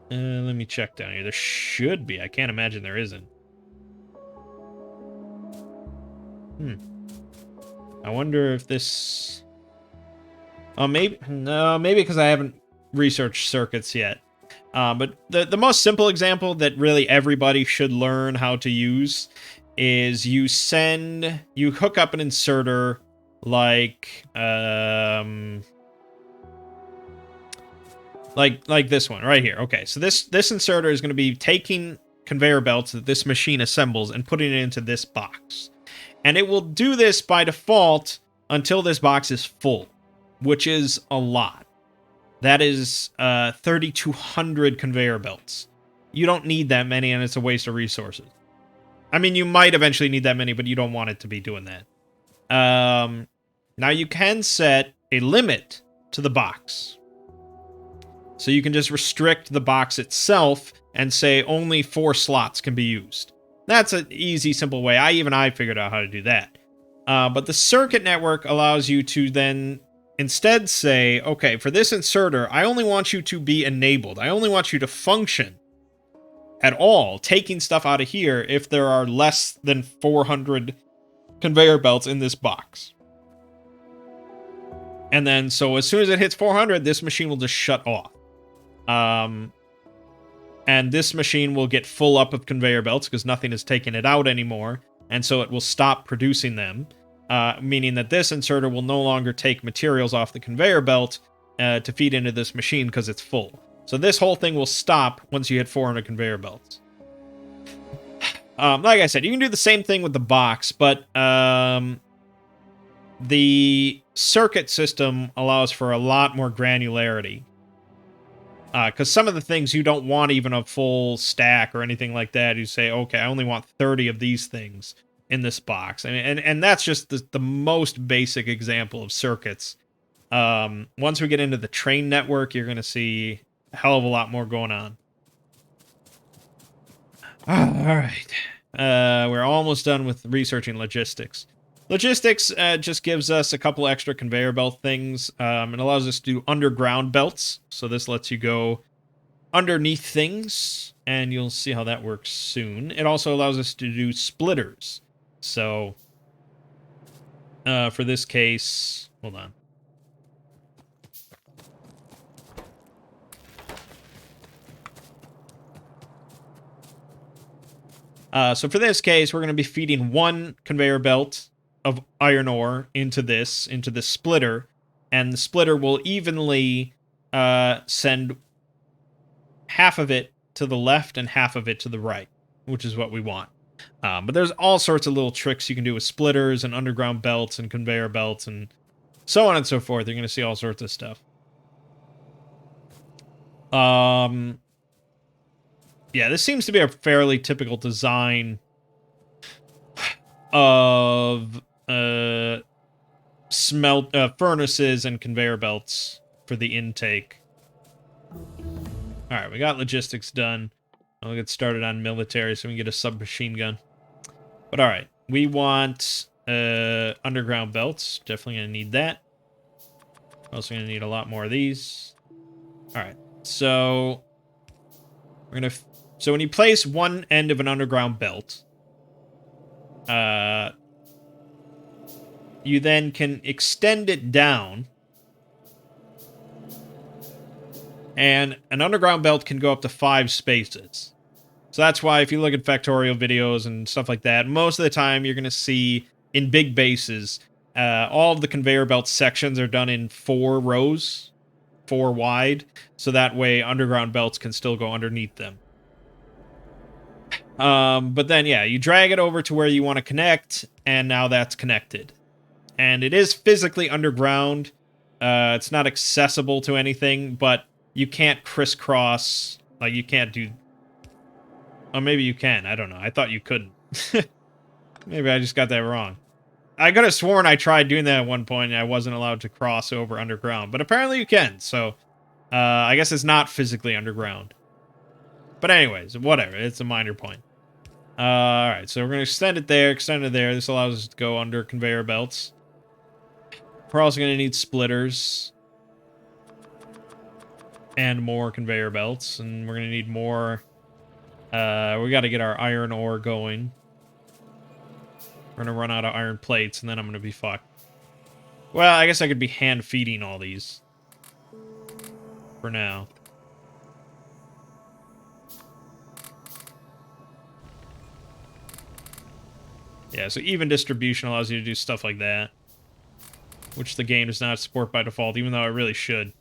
Let me check down here. There should be. I can't imagine there isn't. I wonder if this... Oh, maybe because I haven't researched circuits yet. But the most simple example that really everybody should learn how to use is you hook up an inserter like this one right here. Okay, so this inserter is going to be taking conveyor belts that this machine assembles and putting it into this box. And it will do this by default until this box is full, which is a lot. That is 3,200 conveyor belts. You don't need that many, and it's a waste of resources. I mean, you might eventually need that many, but you don't want it to be doing that. Now, you can set a limit to the box. So you can just restrict the box itself and say only 4 slots can be used. That's an easy, simple way. I figured out how to do that. But the circuit network allows you to then instead say, okay, for this inserter, I only want you to be enabled. I only want you to function at all, taking stuff out of here if there are less than 400 conveyor belts in this box. And then, so as soon as it hits 400, this machine will just shut off. And this machine will get full up of conveyor belts because nothing is taking it out anymore. And so it will stop producing them, meaning that this inserter will no longer take materials off the conveyor belt to feed into this machine because it's full. So this whole thing will stop once you hit 400 conveyor belts. Like I said, you can do the same thing with the box, but the circuit system allows for a lot more granularity. Because some of the things you don't want even a full stack or anything like that. You say, okay, I only want 30 of these things in this box. And that's just the most basic example of circuits. Once we get into the train network, you're going to see a hell of a lot more going on. All right. We're almost done with researching logistics. Logistics just gives us a couple extra conveyor belt things. It allows us to do underground belts. So this lets you go underneath things, and you'll see how that works soon. It also allows us to do splitters. So, for this case, hold on. So for this case, we're going to be feeding one conveyor belt of iron ore into this splitter, and the splitter will evenly send half of it to the left and half of it to the right, which is what we want. But there's all sorts of little tricks you can do with splitters and underground belts and conveyor belts and so on and so forth. You're going to see all sorts of stuff. Yeah, this seems to be a fairly typical design of furnaces and conveyor belts for the intake. All right, we got logistics done. I'll get started on military so we can get a submachine gun. But all right, we want underground belts. Definitely gonna need that. Also gonna need a lot more of these. All right, so we're gonna. So when you place one end of an underground belt, you then can extend it down, and an underground belt can go up to 5 spaces. So that's why if you look at Factorio videos and stuff like that, most of the time you're going to see in big bases, all of the conveyor belt sections are done in 4 rows, 4 wide, so that way underground belts can still go underneath them. But then, yeah, you drag it over to where you want to connect, and now that's connected. And it is physically underground. It's not accessible to anything, but you can't crisscross. Like, you can't do... Oh, maybe you can. I don't know. I thought you couldn't. Maybe I just got that wrong. I could have sworn I tried doing that at one point and I wasn't allowed to cross over underground. But apparently you can, so... I guess it's not physically underground. But anyways, whatever. It's a minor point. Alright, so we're going to extend it there, extend it there. This allows us to go under conveyor belts. We're also going to need splitters. And more conveyor belts. And we're going to need more... we got to get our iron ore going. We're going to run out of iron plates, and then I'm going to be fucked. Well, I guess I could be hand-feeding all these. For now. Yeah, so even distribution allows you to do stuff like that. Which the game does not support by default, even though it really should.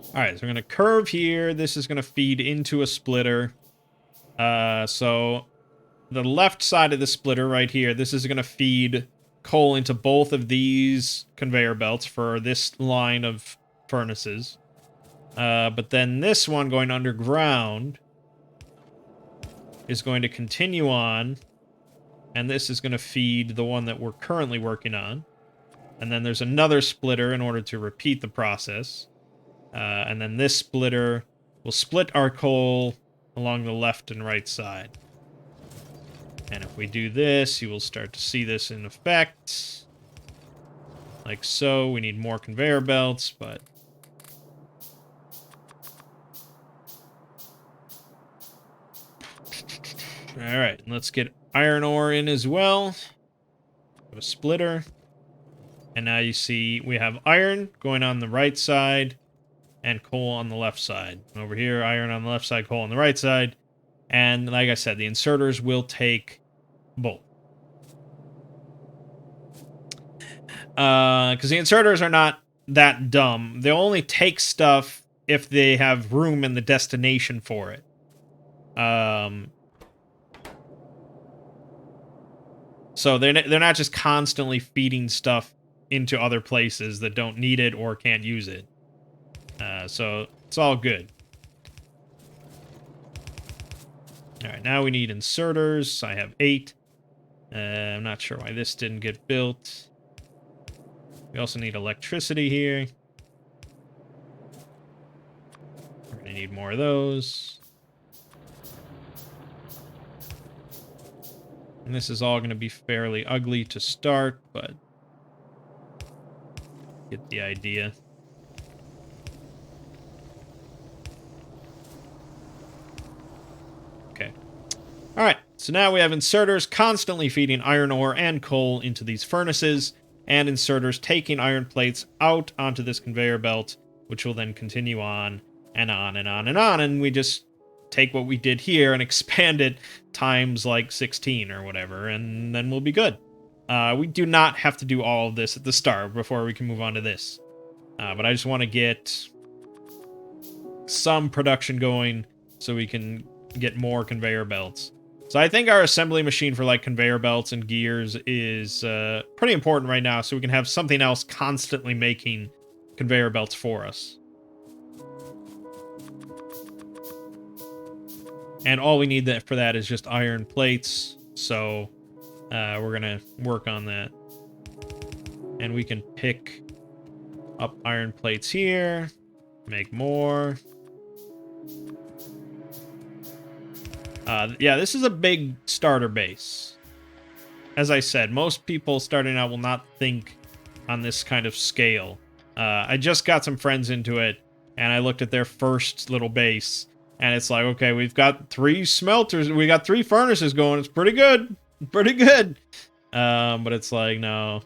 Alright, so we're going to curve here. This is going to feed into a splitter. So the left side of the splitter right here, this is going to feed coal into both of these conveyor belts for this line of furnaces. But then this one going underground is going to continue on, and this is going to feed the one that we're currently working on. And then there's another splitter in order to repeat the process. And then this splitter will split our coal along the left and right side. And if we do this, you will start to see this in effect. Like so. We need more conveyor belts, but... Alright, let's get iron ore in as well. A splitter. And now you see we have iron going on the right side and coal on the left side. Over here, iron on the left side, coal on the right side. And like I said, the inserters will take both. Because the inserters are not that dumb. They'll only take stuff if they have room in the destination for it. So they're not just constantly feeding stuff into other places that don't need it or can't use it. So it's all good. Alright, now we need inserters. I have 8. I'm not sure why this didn't get built. We also need electricity here. We're going to need more of those. And this is all going to be fairly ugly to start, but get the idea. Okay. All right. So now we have inserters constantly feeding iron ore and coal into these furnaces, and inserters taking iron plates out onto this conveyor belt, which will then continue on and on and on and on, and we just take what we did here and expand it times like 16 or whatever, and then we'll be good. We do not have to do all of this at the start before we can move on to this. But I just want to get some production going so we can get more conveyor belts. So I think our assembly machine for like conveyor belts and gears is pretty important right now, so we can have something else constantly making conveyor belts for us. And all we need for that is just iron plates, so we're gonna work on that. And we can pick up iron plates here, make more. Yeah, this is a big starter base. As I said, most people starting out will not think on this kind of scale. I just got some friends into it, and I looked at their first little base, and it's like, okay, we've got 3 smelters, we got 3 furnaces going, it's pretty good, pretty good. But it's like, no.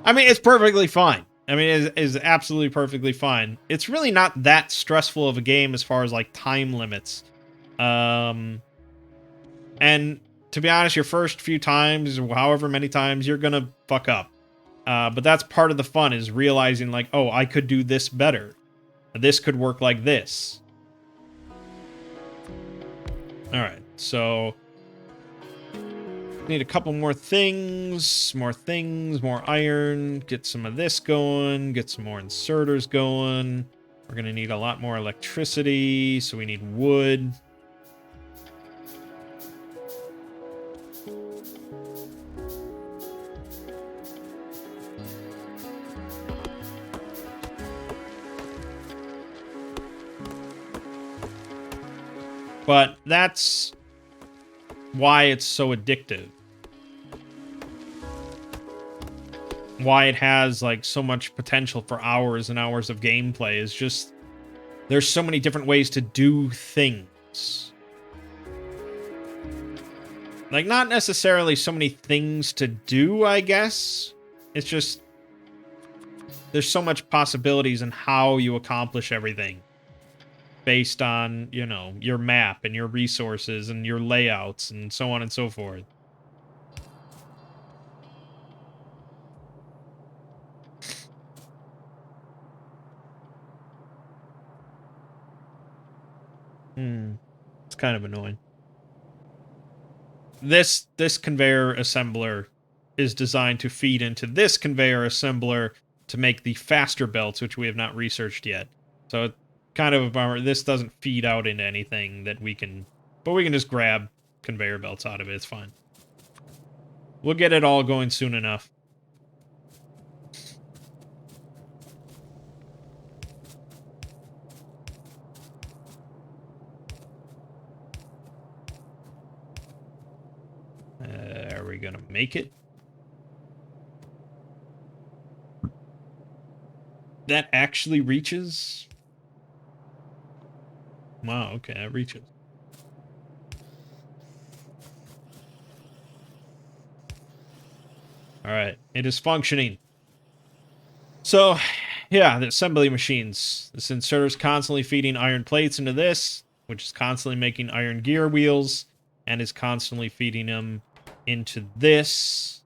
I mean, it's perfectly fine. I mean, it's absolutely perfectly fine. It's really not that stressful of a game as far as, like, time limits. And to be honest, your first few times, however many times, you're gonna fuck up. But that's part of the fun, is realizing, like, oh, I could do this better. This could work like this. Alright, so need a couple more things, more iron, get some of this going, get some more inserters going. We're gonna need a lot more electricity, so we need wood. But that's why it's so addictive. Why it has, like, so much potential for hours and hours of gameplay is just, there's so many different ways to do things. Like, not necessarily so many things to do, I guess. It's just, there's so much possibilities in how you accomplish everything. Based on, you know, your map and your resources and your layouts and so on and so forth. It's kind of annoying. This conveyor assembler is designed to feed into this conveyor assembler to make the faster belts, which we have not researched yet. So it's kind of a bummer. This doesn't feed out into anything that we can, but we can just grab conveyor belts out of it. It's fine. We'll get it all going soon enough. Are we gonna make it? That actually reaches? Wow, okay, it reaches. Alright, it is functioning. So, yeah, the assembly machines. This inserter is constantly feeding iron plates into this, which is constantly making iron gear wheels, and is constantly feeding them into this.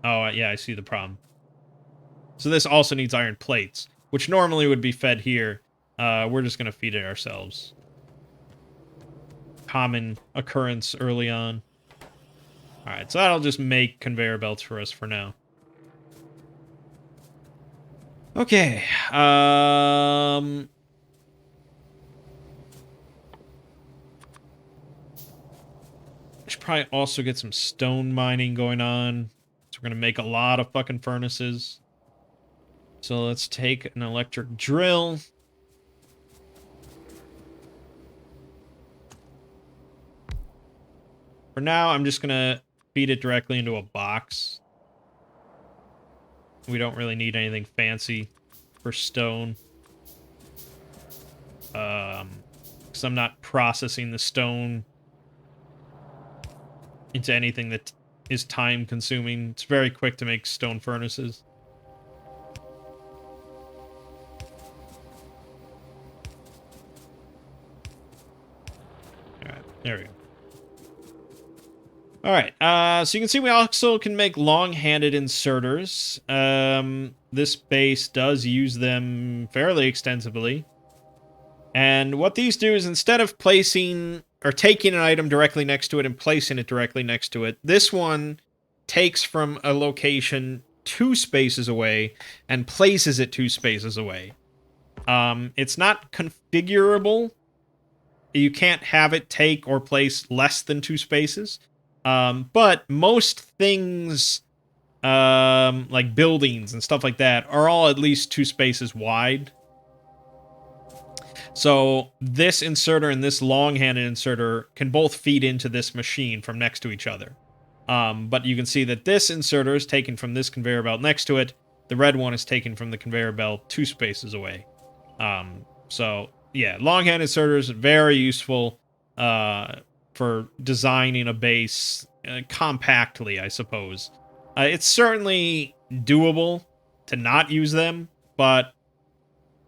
Oh, yeah, I see the problem. So this also needs iron plates, which normally would be fed here. We're just going to feed it ourselves. Common occurrence early on. Alright, so that'll just make conveyor belts for us for now. Okay, should probably also get some stone mining going on. So we're gonna make a lot of fucking furnaces. So let's take an electric drill. For now, I'm just gonna feed it directly into a box. We don't really need anything fancy for stone. Because because I'm not processing the stone into anything that is time consuming. It's very quick to make stone furnaces. All right, there we go. All right, so you can see we also can make long-handed inserters. This base does use them fairly extensively. And what these do is instead of placing or taking an item directly next to it and placing it directly next to it, this one takes from a location 2 spaces away and places it 2 spaces away. It's not configurable. You can't have it take or place less than 2 spaces. But most things, like buildings and stuff like that, are all at least 2 spaces wide. So this inserter and this long-handed inserter can both feed into this machine from next to each other. But you can see that this inserter is taken from this conveyor belt next to it. The red one is taken from the conveyor belt 2 spaces away. So, yeah, long-handed inserters, very useful for designing a base compactly, I suppose. It's certainly doable to not use them, but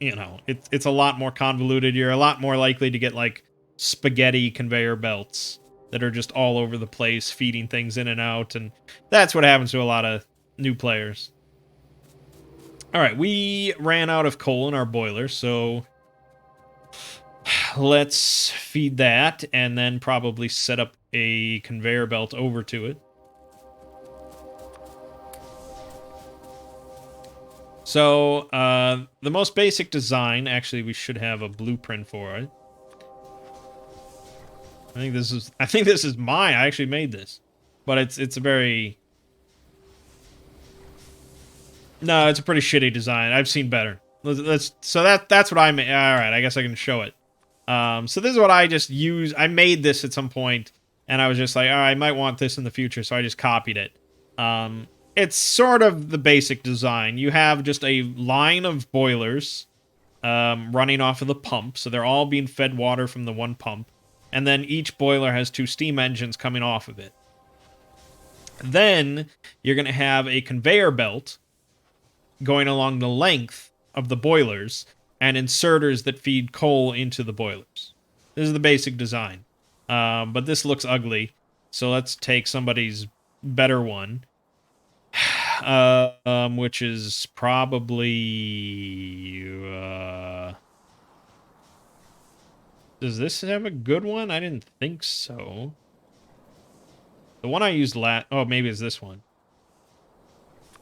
you know, it's a lot more convoluted. You're a lot more likely to get, like, spaghetti conveyor belts that are just all over the place, feeding things in and out, and that's what happens to a lot of new players. Alright, we ran out of coal in our boiler, so let's feed that, and then probably set up a conveyor belt over to it. So, the most basic design, actually, we should have a blueprint for it. I think this is mine. I actually made this. But it's a very... No, it's a pretty shitty design. I've seen better. So that's what I made. Alright, I guess I can show it. So this is what I just used. I made this at some point, and I was just like, alright, I might want this in the future, so I just copied it. It's sort of the basic design. You have just a line of boilers running off of the pump, so they're all being fed water from the one pump, and then each boiler has 2 steam engines coming off of it. Then you're going to have a conveyor belt going along the length of the boilers and inserters that feed coal into the boilers. This is the basic design. But this looks ugly, so let's take somebody's better one. Which is probably... does this have a good one? I didn't think so. The one I used last... Oh, maybe it's this one.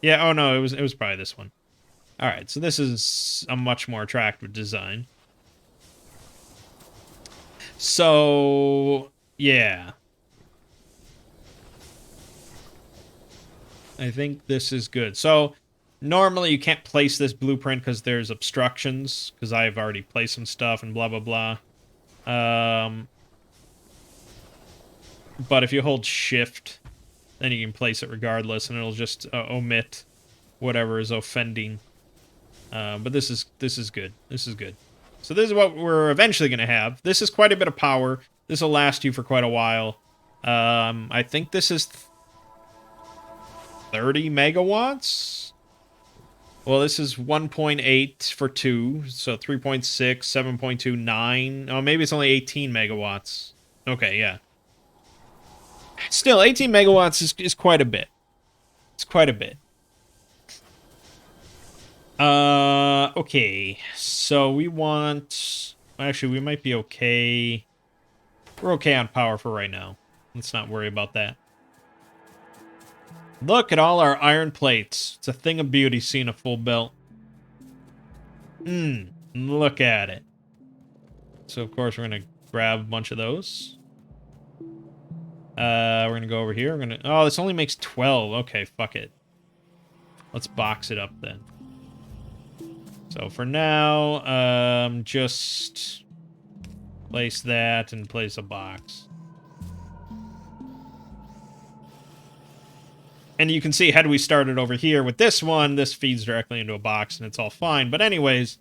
Yeah, oh no, it was probably this one. Alright, so this is a much more attractive design. So, yeah. I think this is good. So, normally you can't place this blueprint because there's obstructions, because I've already placed some stuff and blah, blah, blah. But if you hold shift, then you can place it regardless, and it'll just omit whatever is offending. But this is good. This is good. So this is what we're eventually going to have. This is quite a bit of power. This will last you for quite a while. I think this is 30 megawatts? Well, this is 1.8 for 2, so 3.6, 7.2, 9. Oh, maybe it's only 18 megawatts. Okay, yeah. Still, 18 megawatts is quite a bit. It's quite a bit. Okay. So we want... Actually, we might be okay. We're okay on power for right now. Let's not worry about that. Look at all our iron plates. It's a thing of beauty seeing a full belt. Look at it. So, of course, we're going to grab a bunch of those. We're going to go over here. We're going to... Oh, this only makes 12. Okay, fuck it. Let's box it up then. So, for now, just place that and place a box. And you can see, had we started over here with this one, this feeds directly into a box and it's all fine. But anyways,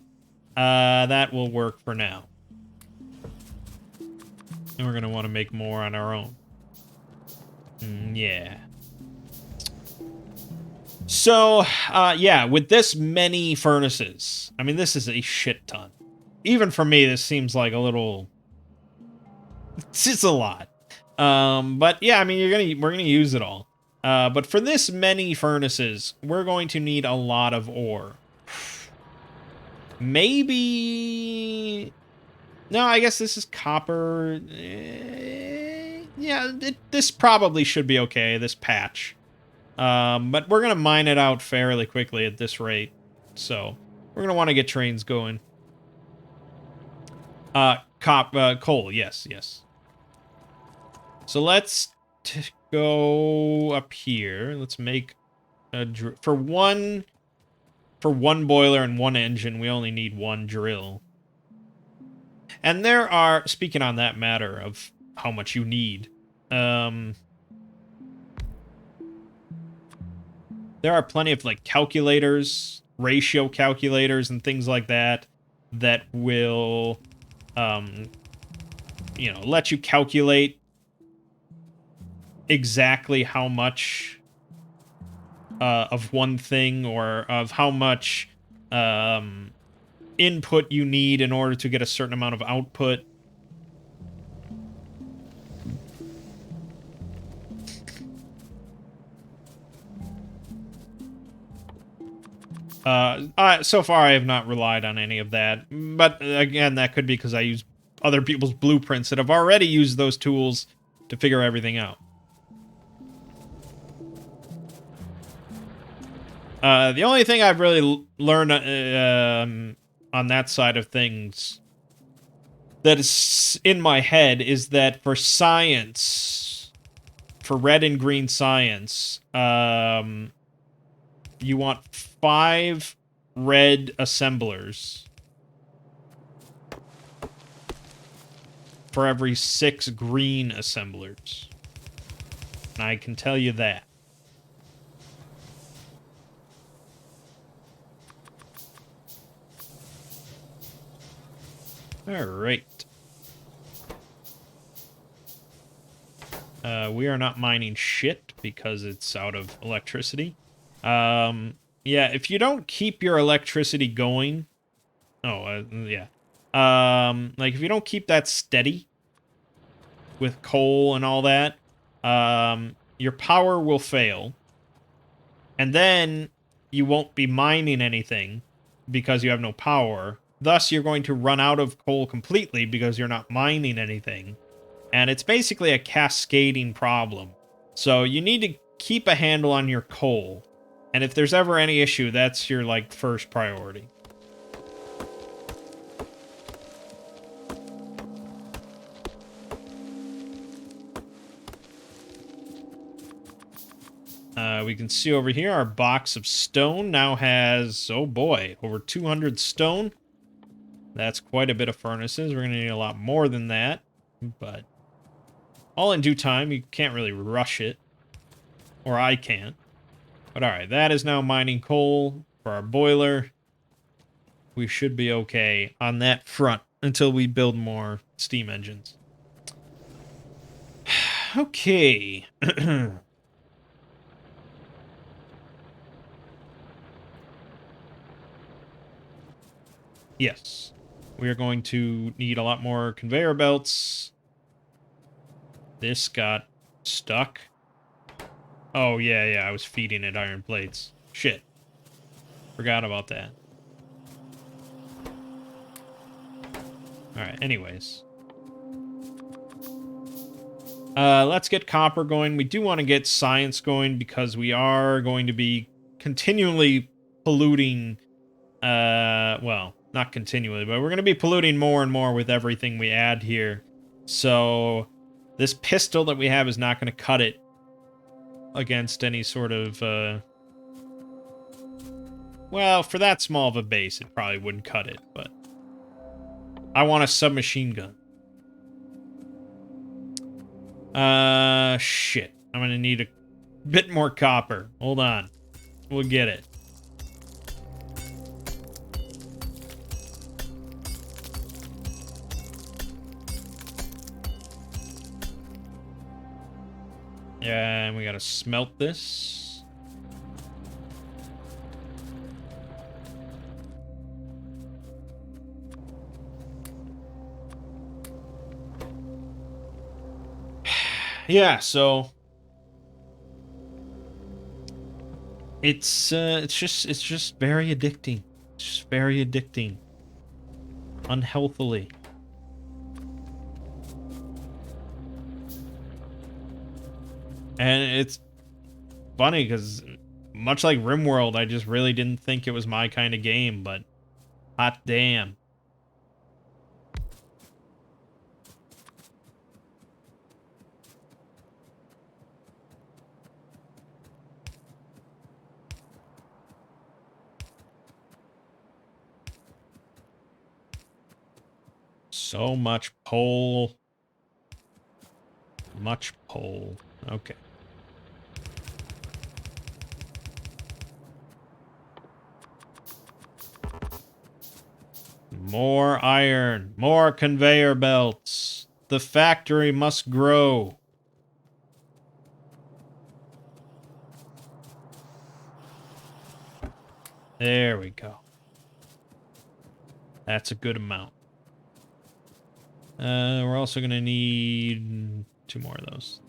that will work for now. And we're going to want to make more on our own. Yeah. So, yeah, with this many furnaces, I mean, this is a shit ton. Even for me, this seems like a little... It's just a lot. But yeah, I mean, we're gonna use it all. But for this many furnaces, we're going to need a lot of ore. Maybe... No, I guess this is copper. Yeah, this probably should be okay, this patch. But we're going to mine it out fairly quickly at this rate. So, we're going to want to get trains going. Coal, yes. So, let's go up here. Let's make a for one boiler and one engine, we only need one drill. And there are, speaking on that matter of how much you need, there are plenty of like calculators, ratio calculators and things like that that will, you know, let you calculate exactly how much of one thing or of how much input you need in order to get a certain amount of output. So far I have not relied on any of that, but again, that could be because I use other people's blueprints that have already used those tools to figure everything out. The only thing I've really learned on that side of things that is in my head is that for science, for red and green science, you want 5 red assemblers for every 6 green assemblers. And I can tell you that. Alright. We are not mining shit because it's out of electricity. Yeah, if you don't keep your electricity going... yeah. Like, if you don't keep that steady with coal and all that, your power will fail. And then you won't be mining anything because you have no power. Thus, you're going to run out of coal completely because you're not mining anything. And it's basically a cascading problem. So you need to keep a handle on your coal. And if there's ever any issue, that's your, like, first priority. We can see over here our box of stone now has, oh boy, over 200 stone. That's quite a bit of furnaces. We're going to need a lot more than that. But all in due time, you can't really rush it. Or I can't. But alright, that is now mining coal for our boiler. We should be okay on that front until we build more steam engines. Okay. Yes. We are going to need a lot more conveyor belts. This got stuck. Oh, yeah, I was feeding it iron plates. Shit. Forgot about that. Alright, anyways. Let's get copper going. We do want to get science going because we are going to be continually polluting... well, not continually, but we're going to be polluting more and more with everything we add here. So, this pistol that we have is not going to cut it against any sort of, well, for that small of a base, it probably wouldn't cut it, but I want a submachine gun. Shit. I'm going to need a bit more copper. Hold on. We'll get it. Yeah, and we gotta smelt this. Yeah, so it's just very addicting. It's just very addicting. Unhealthily. And it's funny because much like RimWorld, I just really didn't think it was my kind of game, but hot damn. So much pole. Much pole. Okay. More iron. More conveyor belts. The factory must grow. There we go. That's a good amount. We're also gonna need 2 more of those.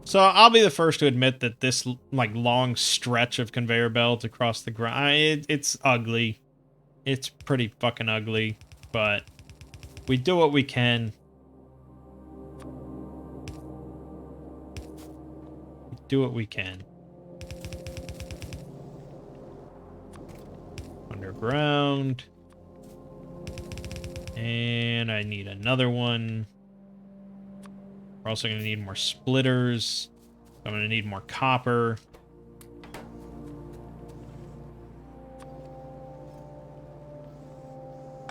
So I'll be the first to admit that this like long stretch of conveyor belts across the ground, it's ugly. It's pretty fucking ugly, but we do what we can. We do what we can. Underground. And I need another one. We're also going to need more splitters. I'm going to need more copper.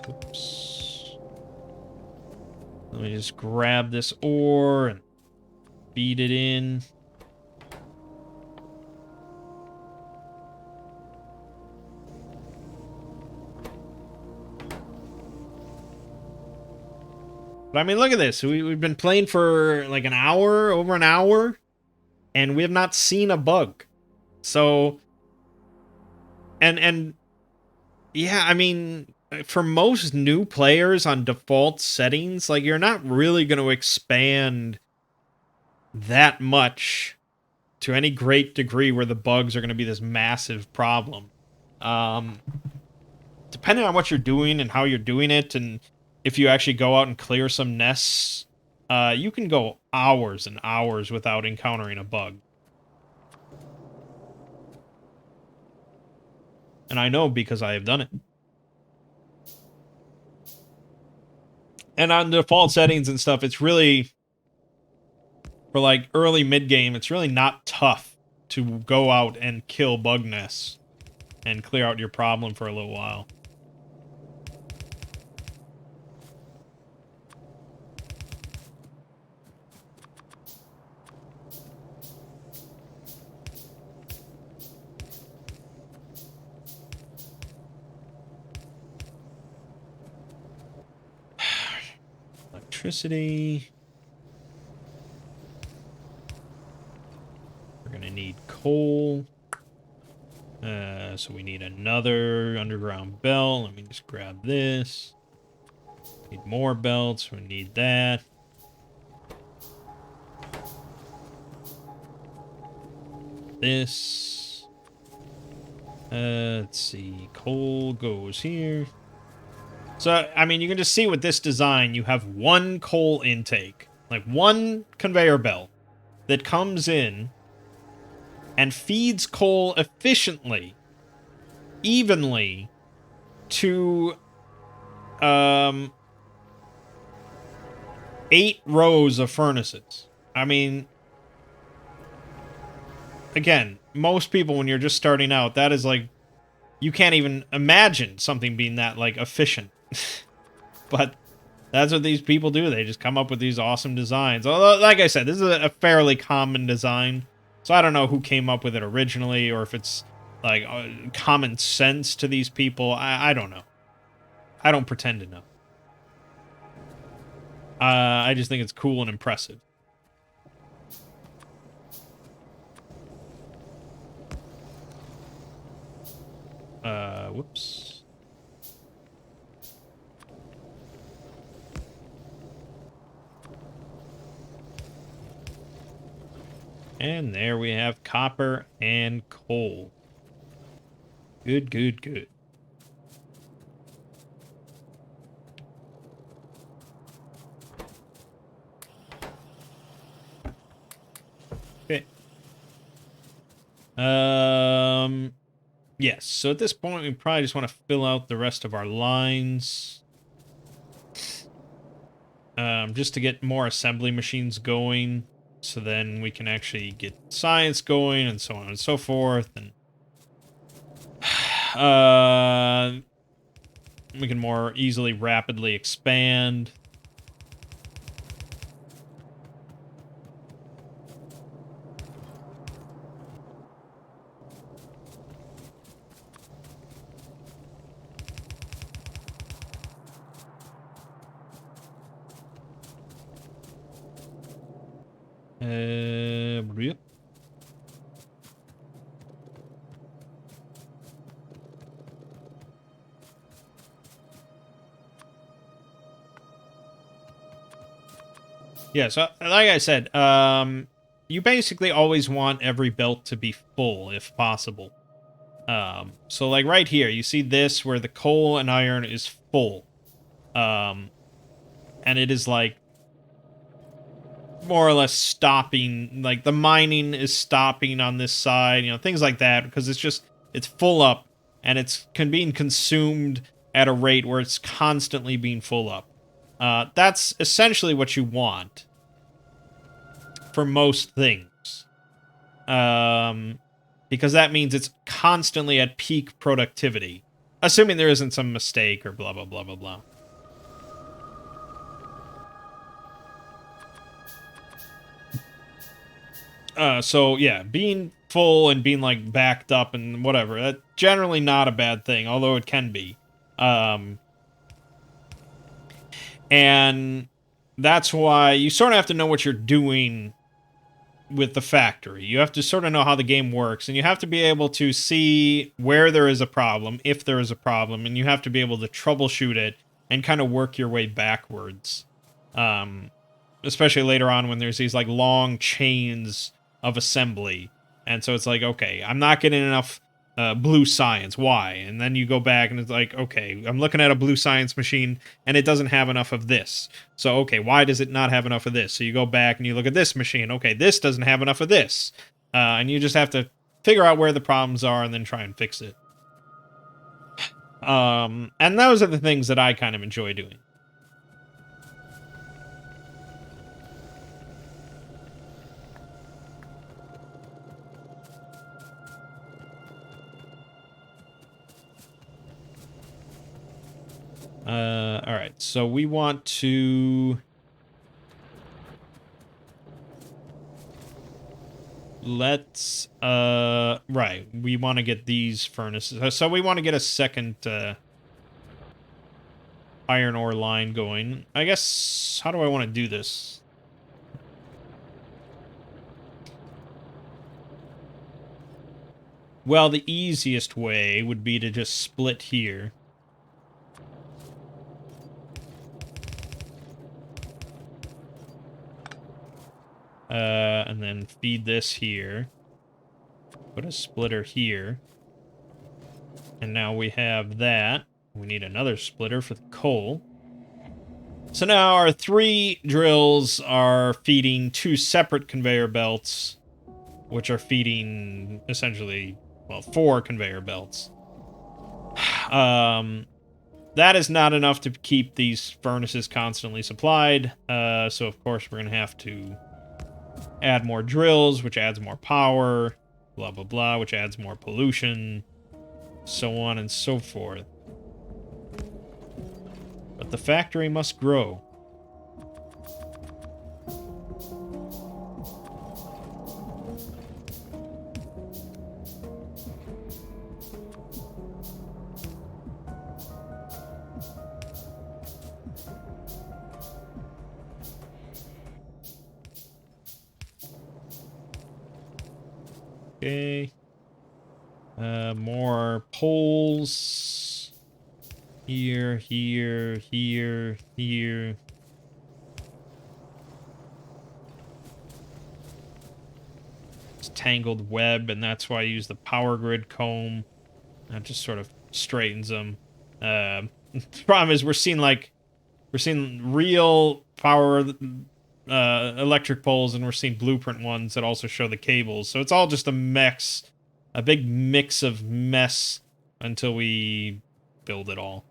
Oops. Let me just grab this ore and feed it in. But I mean, look at this. We've been playing for like an hour, over an hour, and we have not seen a bug. So, and yeah, I mean, for most new players on default settings, like you're not really going to expand that much to any great degree where the bugs are going to be this massive problem. Depending on what you're doing and how you're doing it, and if you actually go out and clear some nests, you can go hours and hours without encountering a bug. And I know because I have done it. And on default settings and stuff, it's really, for like early mid-game, it's really not tough to go out and kill bug nests and clear out your problem for a little while. Electricity. We're gonna need coal. So we need another underground belt. Let me just grab this. Need more belts. We need that. This. Let's see. Coal goes here. So, I mean, you can just see with this design, you have one coal intake. Like, one conveyor belt that comes in and feeds coal efficiently, evenly, to, 8 rows of furnaces. I mean, again, most people, when you're just starting out, that is like, you can't even imagine something being that, like, efficient. But that's what these people do. They just come up with these awesome designs. Although, like I said, this is a fairly common design. So I don't know who came up with it originally, or if it's like common sense to these people. I don't know. I don't pretend to know. I just think it's cool and impressive. Whoops. And there we have copper and coal. Good, good, good. Okay. Yes. So at this point, we probably just want to fill out the rest of our lines. Just to get more assembly machines going. So then we can actually get science going and so on and so forth. And we can more easily, rapidly expand. Yep. Yeah, so like I said, you basically always want every belt to be full if possible. So like right here, you see this where the coal and iron is full. And it is like more or less stopping, like the mining is stopping on this side, things like that, because it's full up and it's being consumed at a rate where it's constantly being full up. That's essentially what you want for most things. Because that means it's constantly at peak productivity. Assuming there isn't some mistake or blah, blah, blah, blah, blah. So yeah, being full and being like backed up and whatever, that's generally not a bad thing, although it can be. And that's why you sort of have to know what you're doing with the factory. You have to sort of know how the game works, and you have to be able to see where there is a problem, if there is a problem, and you have to be able to troubleshoot it and kind of work your way backwards. Especially later on when there's these like long chains of assembly. And so it's like, okay, I'm not getting enough blue science. Why? And then you go back and it's like, okay, I'm looking at a blue science machine and it doesn't have enough of this. So, okay, why does it not have enough of this? So you go back and you look at this machine. Okay, this doesn't have enough of this. And you just have to figure out where the problems are and then try and fix it. And those are the things that I kind of enjoy doing. All right, so we want to right, we want to get these furnaces. So we want to get a second iron ore line going. I guess, how do I want to do this? Well, the easiest way would be to just split here. And then feed this here. Put a splitter here. And now we have that. We need another splitter for the coal. So now our 3 drills are feeding 2 separate conveyor belts, which are feeding essentially, well, 4 conveyor belts. That is not enough to keep these furnaces constantly supplied. So of course we're going to have to add more drills, which adds more power, blah, blah, blah, which adds more pollution, so on and so forth. But the factory must grow. Okay. More poles. Here, here, here, here. It's tangled web, and that's why I use the power grid comb. That just sort of straightens them. The problem is we're seeing real power electric poles, and we're seeing blueprint ones that also show the cables. So it's all just a mix, a big mix of mess until we build it all.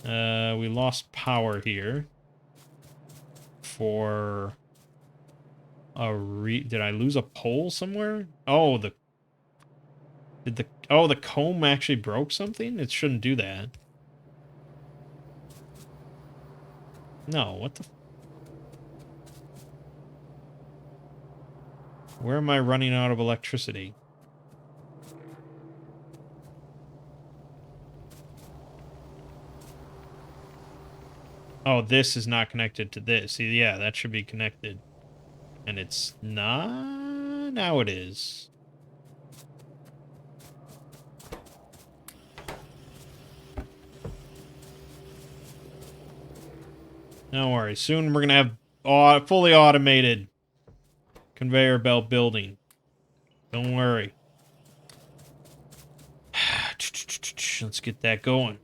We lost power here for a did I lose a pole somewhere? Oh, the comb actually broke something? It shouldn't do that. No, what the where am I running out of electricity? Oh, this is not connected to this. See, yeah, that should be connected. And it's not? Now it is. Don't worry. Soon we're going to have fully automated conveyor belt building. Don't worry. Let's get that going.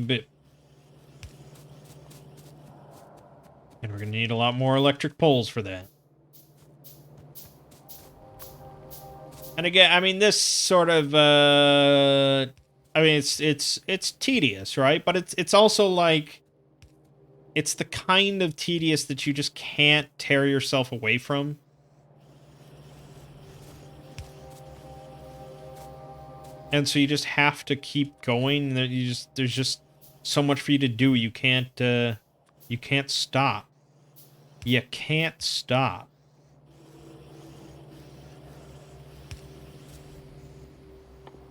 Bit. And we're going to need a lot more electric poles for that. And again, I mean, this sort of, I mean, it's tedious, right? But it's also like, it's the kind of tedious that you just can't tear yourself away from. And so you just have to keep going. There's just so much for you to do. You can't stop. You can't stop.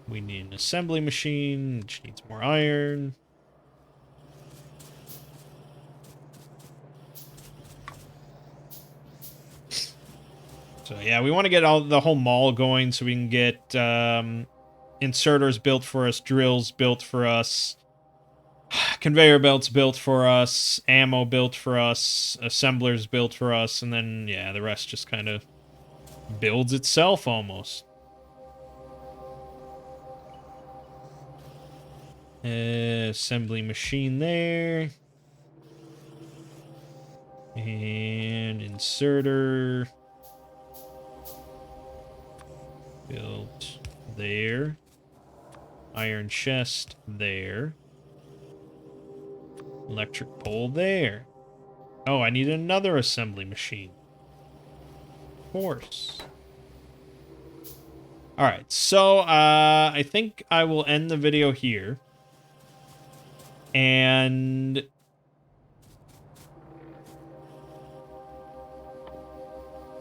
We need an assembly machine, which needs more iron. So yeah, we want to get the whole mall going so we can get inserters built for us, drills built for us, conveyor belts built for us, ammo built for us, assemblers built for us, and then, yeah, the rest just kind of builds itself almost. Assembly machine there. And inserter. Built there. Iron chest there. Electric pole there. Oh, I need another assembly machine. Of course. Alright, so I think I will end the video here. And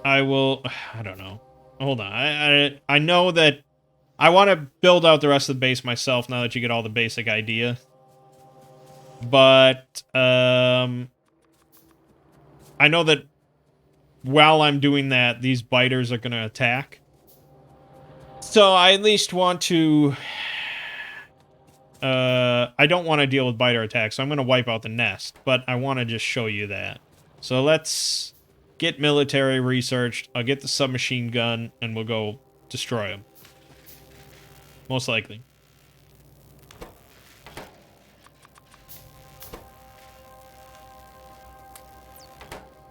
I don't know. Hold on. I know that I want to build out the rest of the base myself now that you get all the basic idea. But I know that while I'm doing that, these biters are going to attack. So I at least want to... I don't want to deal with biter attacks, so I'm going to wipe out the nest. But I want to just show you that. So let's get military researched. I'll get the submachine gun, and we'll go destroy them. Most likely.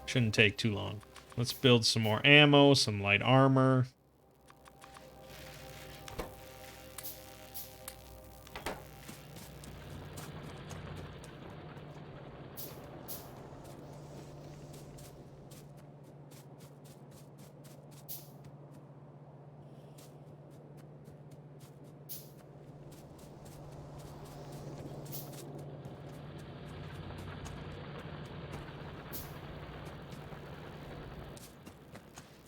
Shouldn't take too long. Let's build some more ammo, some light armor.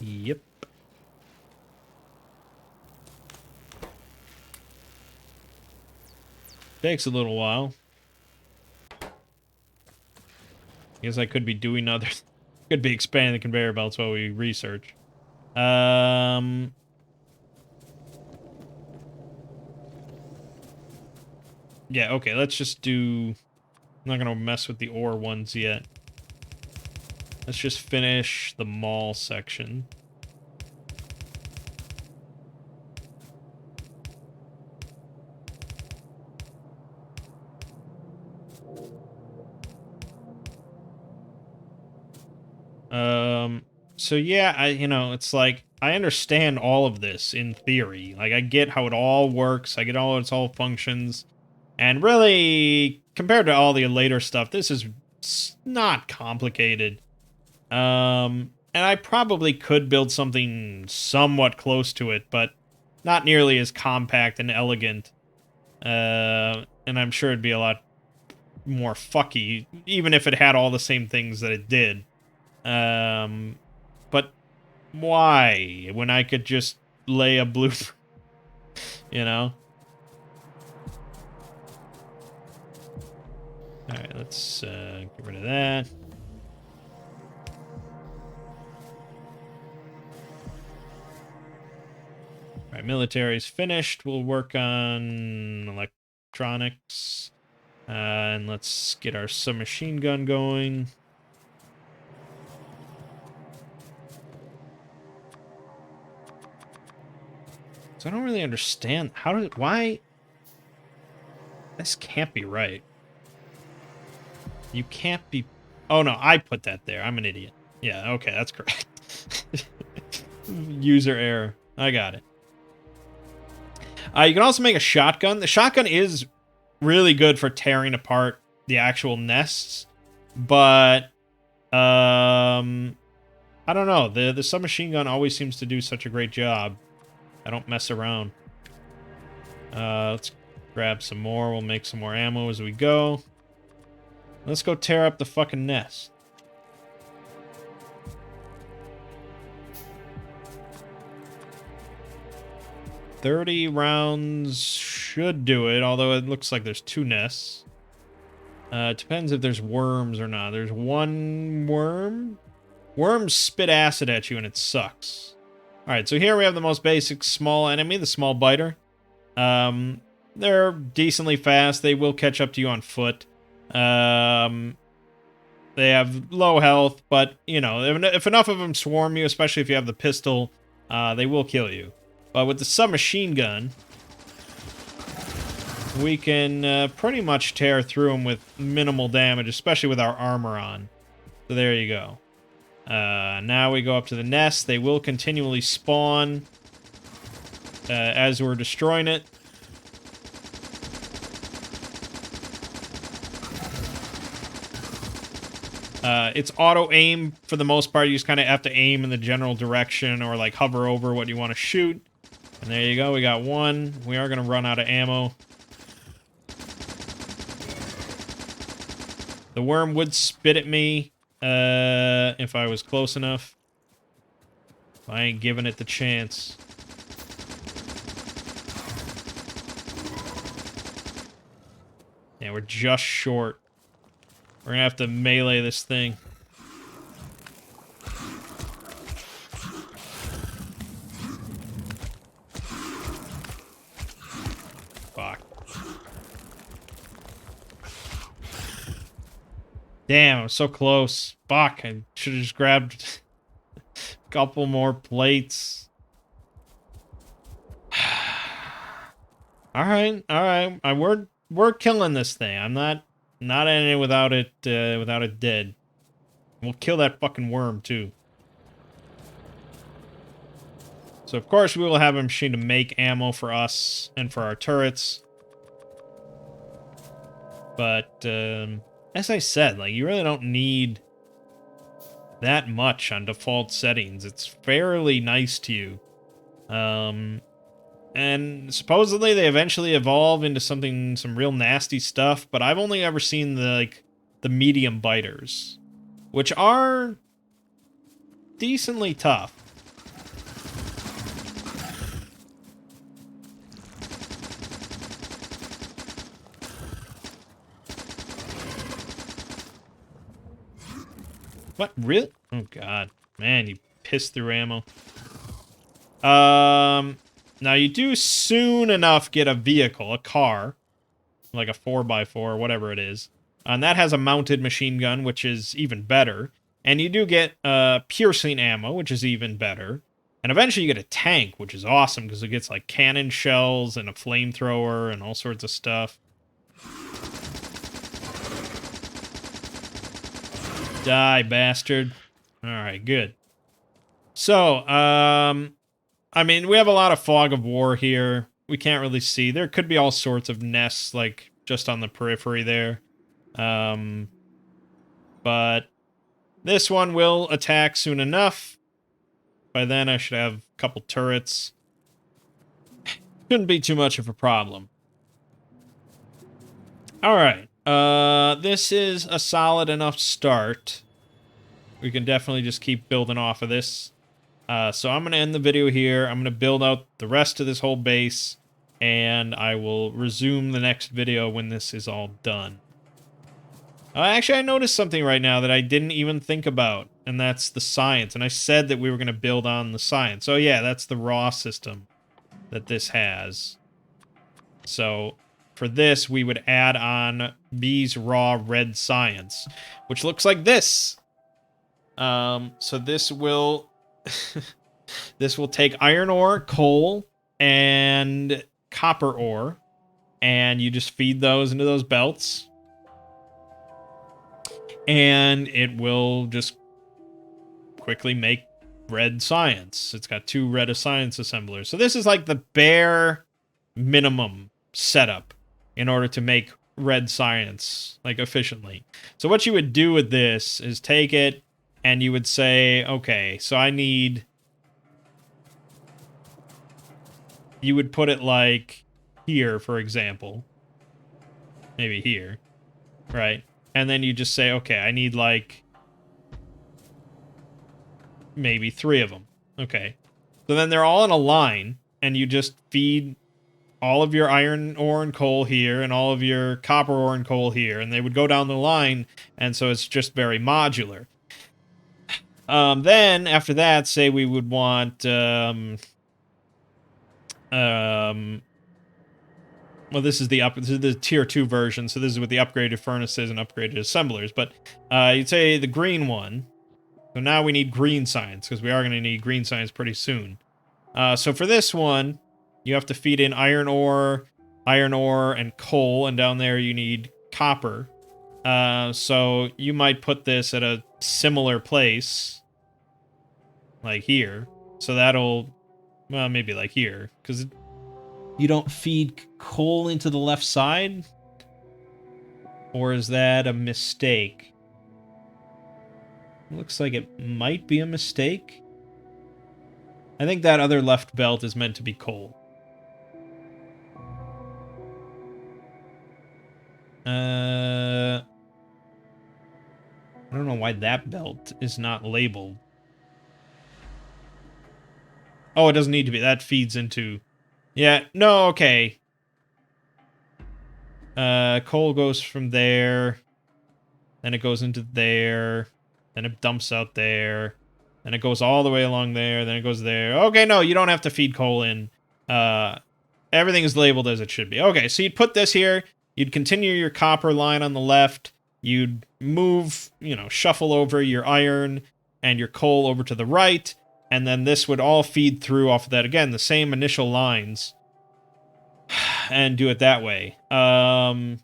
Yep. Takes a little while. Guess I could be doing other Could be expanding the conveyor belts while we research. Yeah, okay, let's just do... I'm not gonna mess with the ore ones yet. Let's just finish the mall section. So yeah, it's like, I understand all of this in theory. Like, I get how it all works, I get how it all functions, and really, compared to all the later stuff, this is not complicated. And I probably could build something somewhat close to it, but not nearly as compact and elegant. And I'm sure it'd be a lot more fucky, even if it had all the same things that it did. But why? When I could just lay a blueprint, you know? Alright, let's get rid of that. Alright, military's finished. We'll work on electronics. And let's get our submachine gun going. So I don't really understand why this can't be right. You can't be. Oh no, I put that there. I'm an idiot. Yeah, okay, that's correct. User error. I got it. You can also make a shotgun. The shotgun is really good for tearing apart the actual nests, but I don't know. The submachine gun always seems to do such a great job. I don't mess around. Let's grab some more. We'll make some more ammo as we go. Let's go tear up the fucking nest. $30 rounds should do it, although it looks like there's 2 nests. It depends if there's worms or not. There's 1 worm. Worms spit acid at you and it sucks. Alright, so here we have the most basic small enemy, the small biter. They're decently fast. They will catch up to you on foot. They have low health, but, if enough of them swarm you, especially if you have the pistol, they will kill you. But with the submachine gun, we can pretty much tear through them with minimal damage, especially with our armor on. So there you go. Now we go up to the nest. They will continually spawn as we're destroying it. It's auto-aim for the most part. You just kind of have to aim in the general direction or like hover over what you want to shoot. And there you go. We got 1. We are going to run out of ammo. The worm would spit at me if I was close enough. I ain't giving it the chance. Yeah, we're just short. We're gonna have to melee this thing. Fuck. Damn, I was so close. Fuck, I should have just grabbed a couple more plates. Alright, alright. We're killing this thing. I'm not in it without it dead. We'll kill that fucking worm too. So of course we will have a machine to make ammo for us and for our turrets. But as I said, like, you really don't need that much on default settings. It's fairly nice to you. And supposedly they eventually evolve into some real nasty stuff, but I've only ever seen the medium biters, which are decently tough. What? Really? Oh, God. Man, you pissed through ammo. Now you do soon enough get a vehicle, a car. Like a 4x4, whatever it is. And that has a mounted machine gun, which is even better. And you do get piercing ammo, which is even better. And eventually you get a tank, which is awesome, because it gets like cannon shells and a flamethrower and all sorts of stuff. Die, bastard. Alright, good. So, I mean, we have a lot of fog of war here. We can't really see. There could be all sorts of nests, like, just on the periphery there. But this one will attack soon enough. By then, I should have a couple turrets. Shouldn't be too much of a problem. Alright. This is a solid enough start. We can definitely just keep building off of this. So I'm going to end the video here. I'm going to build out the rest of this whole base. And I will resume the next video when this is all done. Actually, I noticed something right now that I didn't even think about. And that's the science. And I said that we were going to build on the science. Oh yeah, that's the raw system that this has. So for this, we would add on B's raw red science. Which looks like this. So this will... this will take iron ore, coal, and copper ore, and you just feed those into those belts, and it will just quickly make red science. It's got 2 red science assemblers. So this is like the bare minimum setup in order to make red science, like, efficiently. So what you would do with this is take it, and you would say, okay, so I need... You would put it, like, here, for example. Maybe here. Right? And then you just say, okay, I need, like... maybe 3 of them. Okay. So then they're all in a line, and you just feed all of your iron ore and coal here, and all of your copper ore and coal here, and they would go down the line, and so it's just very modular. Then, after that, say we would want, well, this is the tier 2 version, so this is with the upgraded furnaces and upgraded assemblers, but, you'd say the green one. So now we need green science, because we are going to need green science pretty soon. So for this one, you have to feed in iron ore, and coal, and down there you need copper. So you might put this at a similar place, like here. So that'll, well, maybe like here, because you don't feed coal into the left side? Or is that a mistake? Looks like it might be a mistake. I think that other left belt is meant to be coal. I don't know why that belt is not labeled. Oh, it doesn't need to be. That feeds into... Yeah, no, okay. Coal goes from there. Then it goes into there. Then it dumps out there. Then it goes all the way along there. Then it goes there. Okay, no, you don't have to feed coal in. Everything is labeled as it should be. Okay, so you'd put this here. You'd continue your copper line on the left. You'd move, you know, shuffle over your iron and your coal over to the right. And then this would all feed through off of that. Again, the same initial lines. And do it that way. I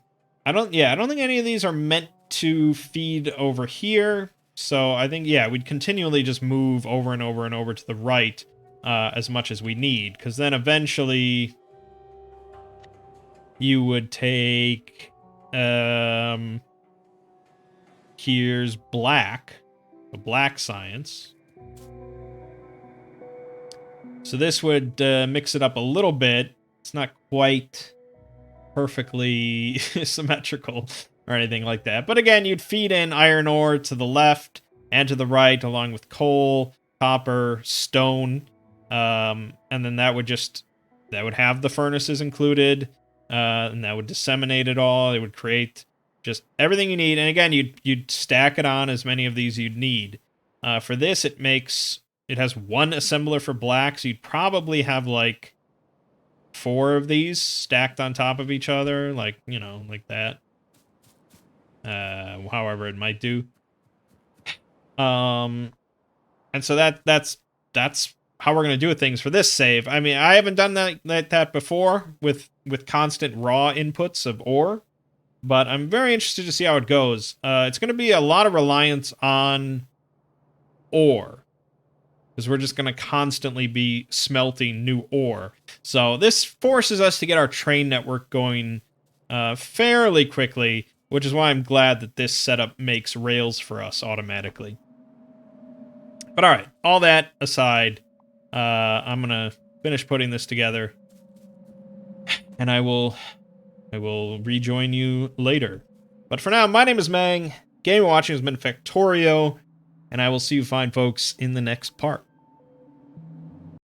don't think any of these are meant to feed over here. So I think, yeah, we'd continually just move over and over and over to the right as much as we need. Because then eventually you would take... here's black. The black science. So this would mix it up a little bit. It's not quite perfectly symmetrical or anything like that. But again, you'd feed in iron ore to the left and to the right, along with coal, copper, stone. And then that would have the furnaces included. And that would disseminate it all. It would create Just everything you need. And again, you'd stack it on as many of these you'd need. For this, it has one assembler for black, so you'd probably have like 4 of these stacked on top of each other, like, you know, like that. However it might do. And so that's how we're gonna do things for this save. I mean, I haven't done that before with constant raw inputs of ore, but I'm very interested to see how it goes. It's gonna be a lot of reliance on ore, because we're just going to constantly be smelting new ore. So this forces us to get our train network going fairly quickly, which is why I'm glad that this setup makes rails for us automatically. But all right, all that aside, I'm going to finish putting this together, and I will rejoin you later. But for now, my name is Mangg. Game watching has been Factorio, and I will see you fine folks in the next part.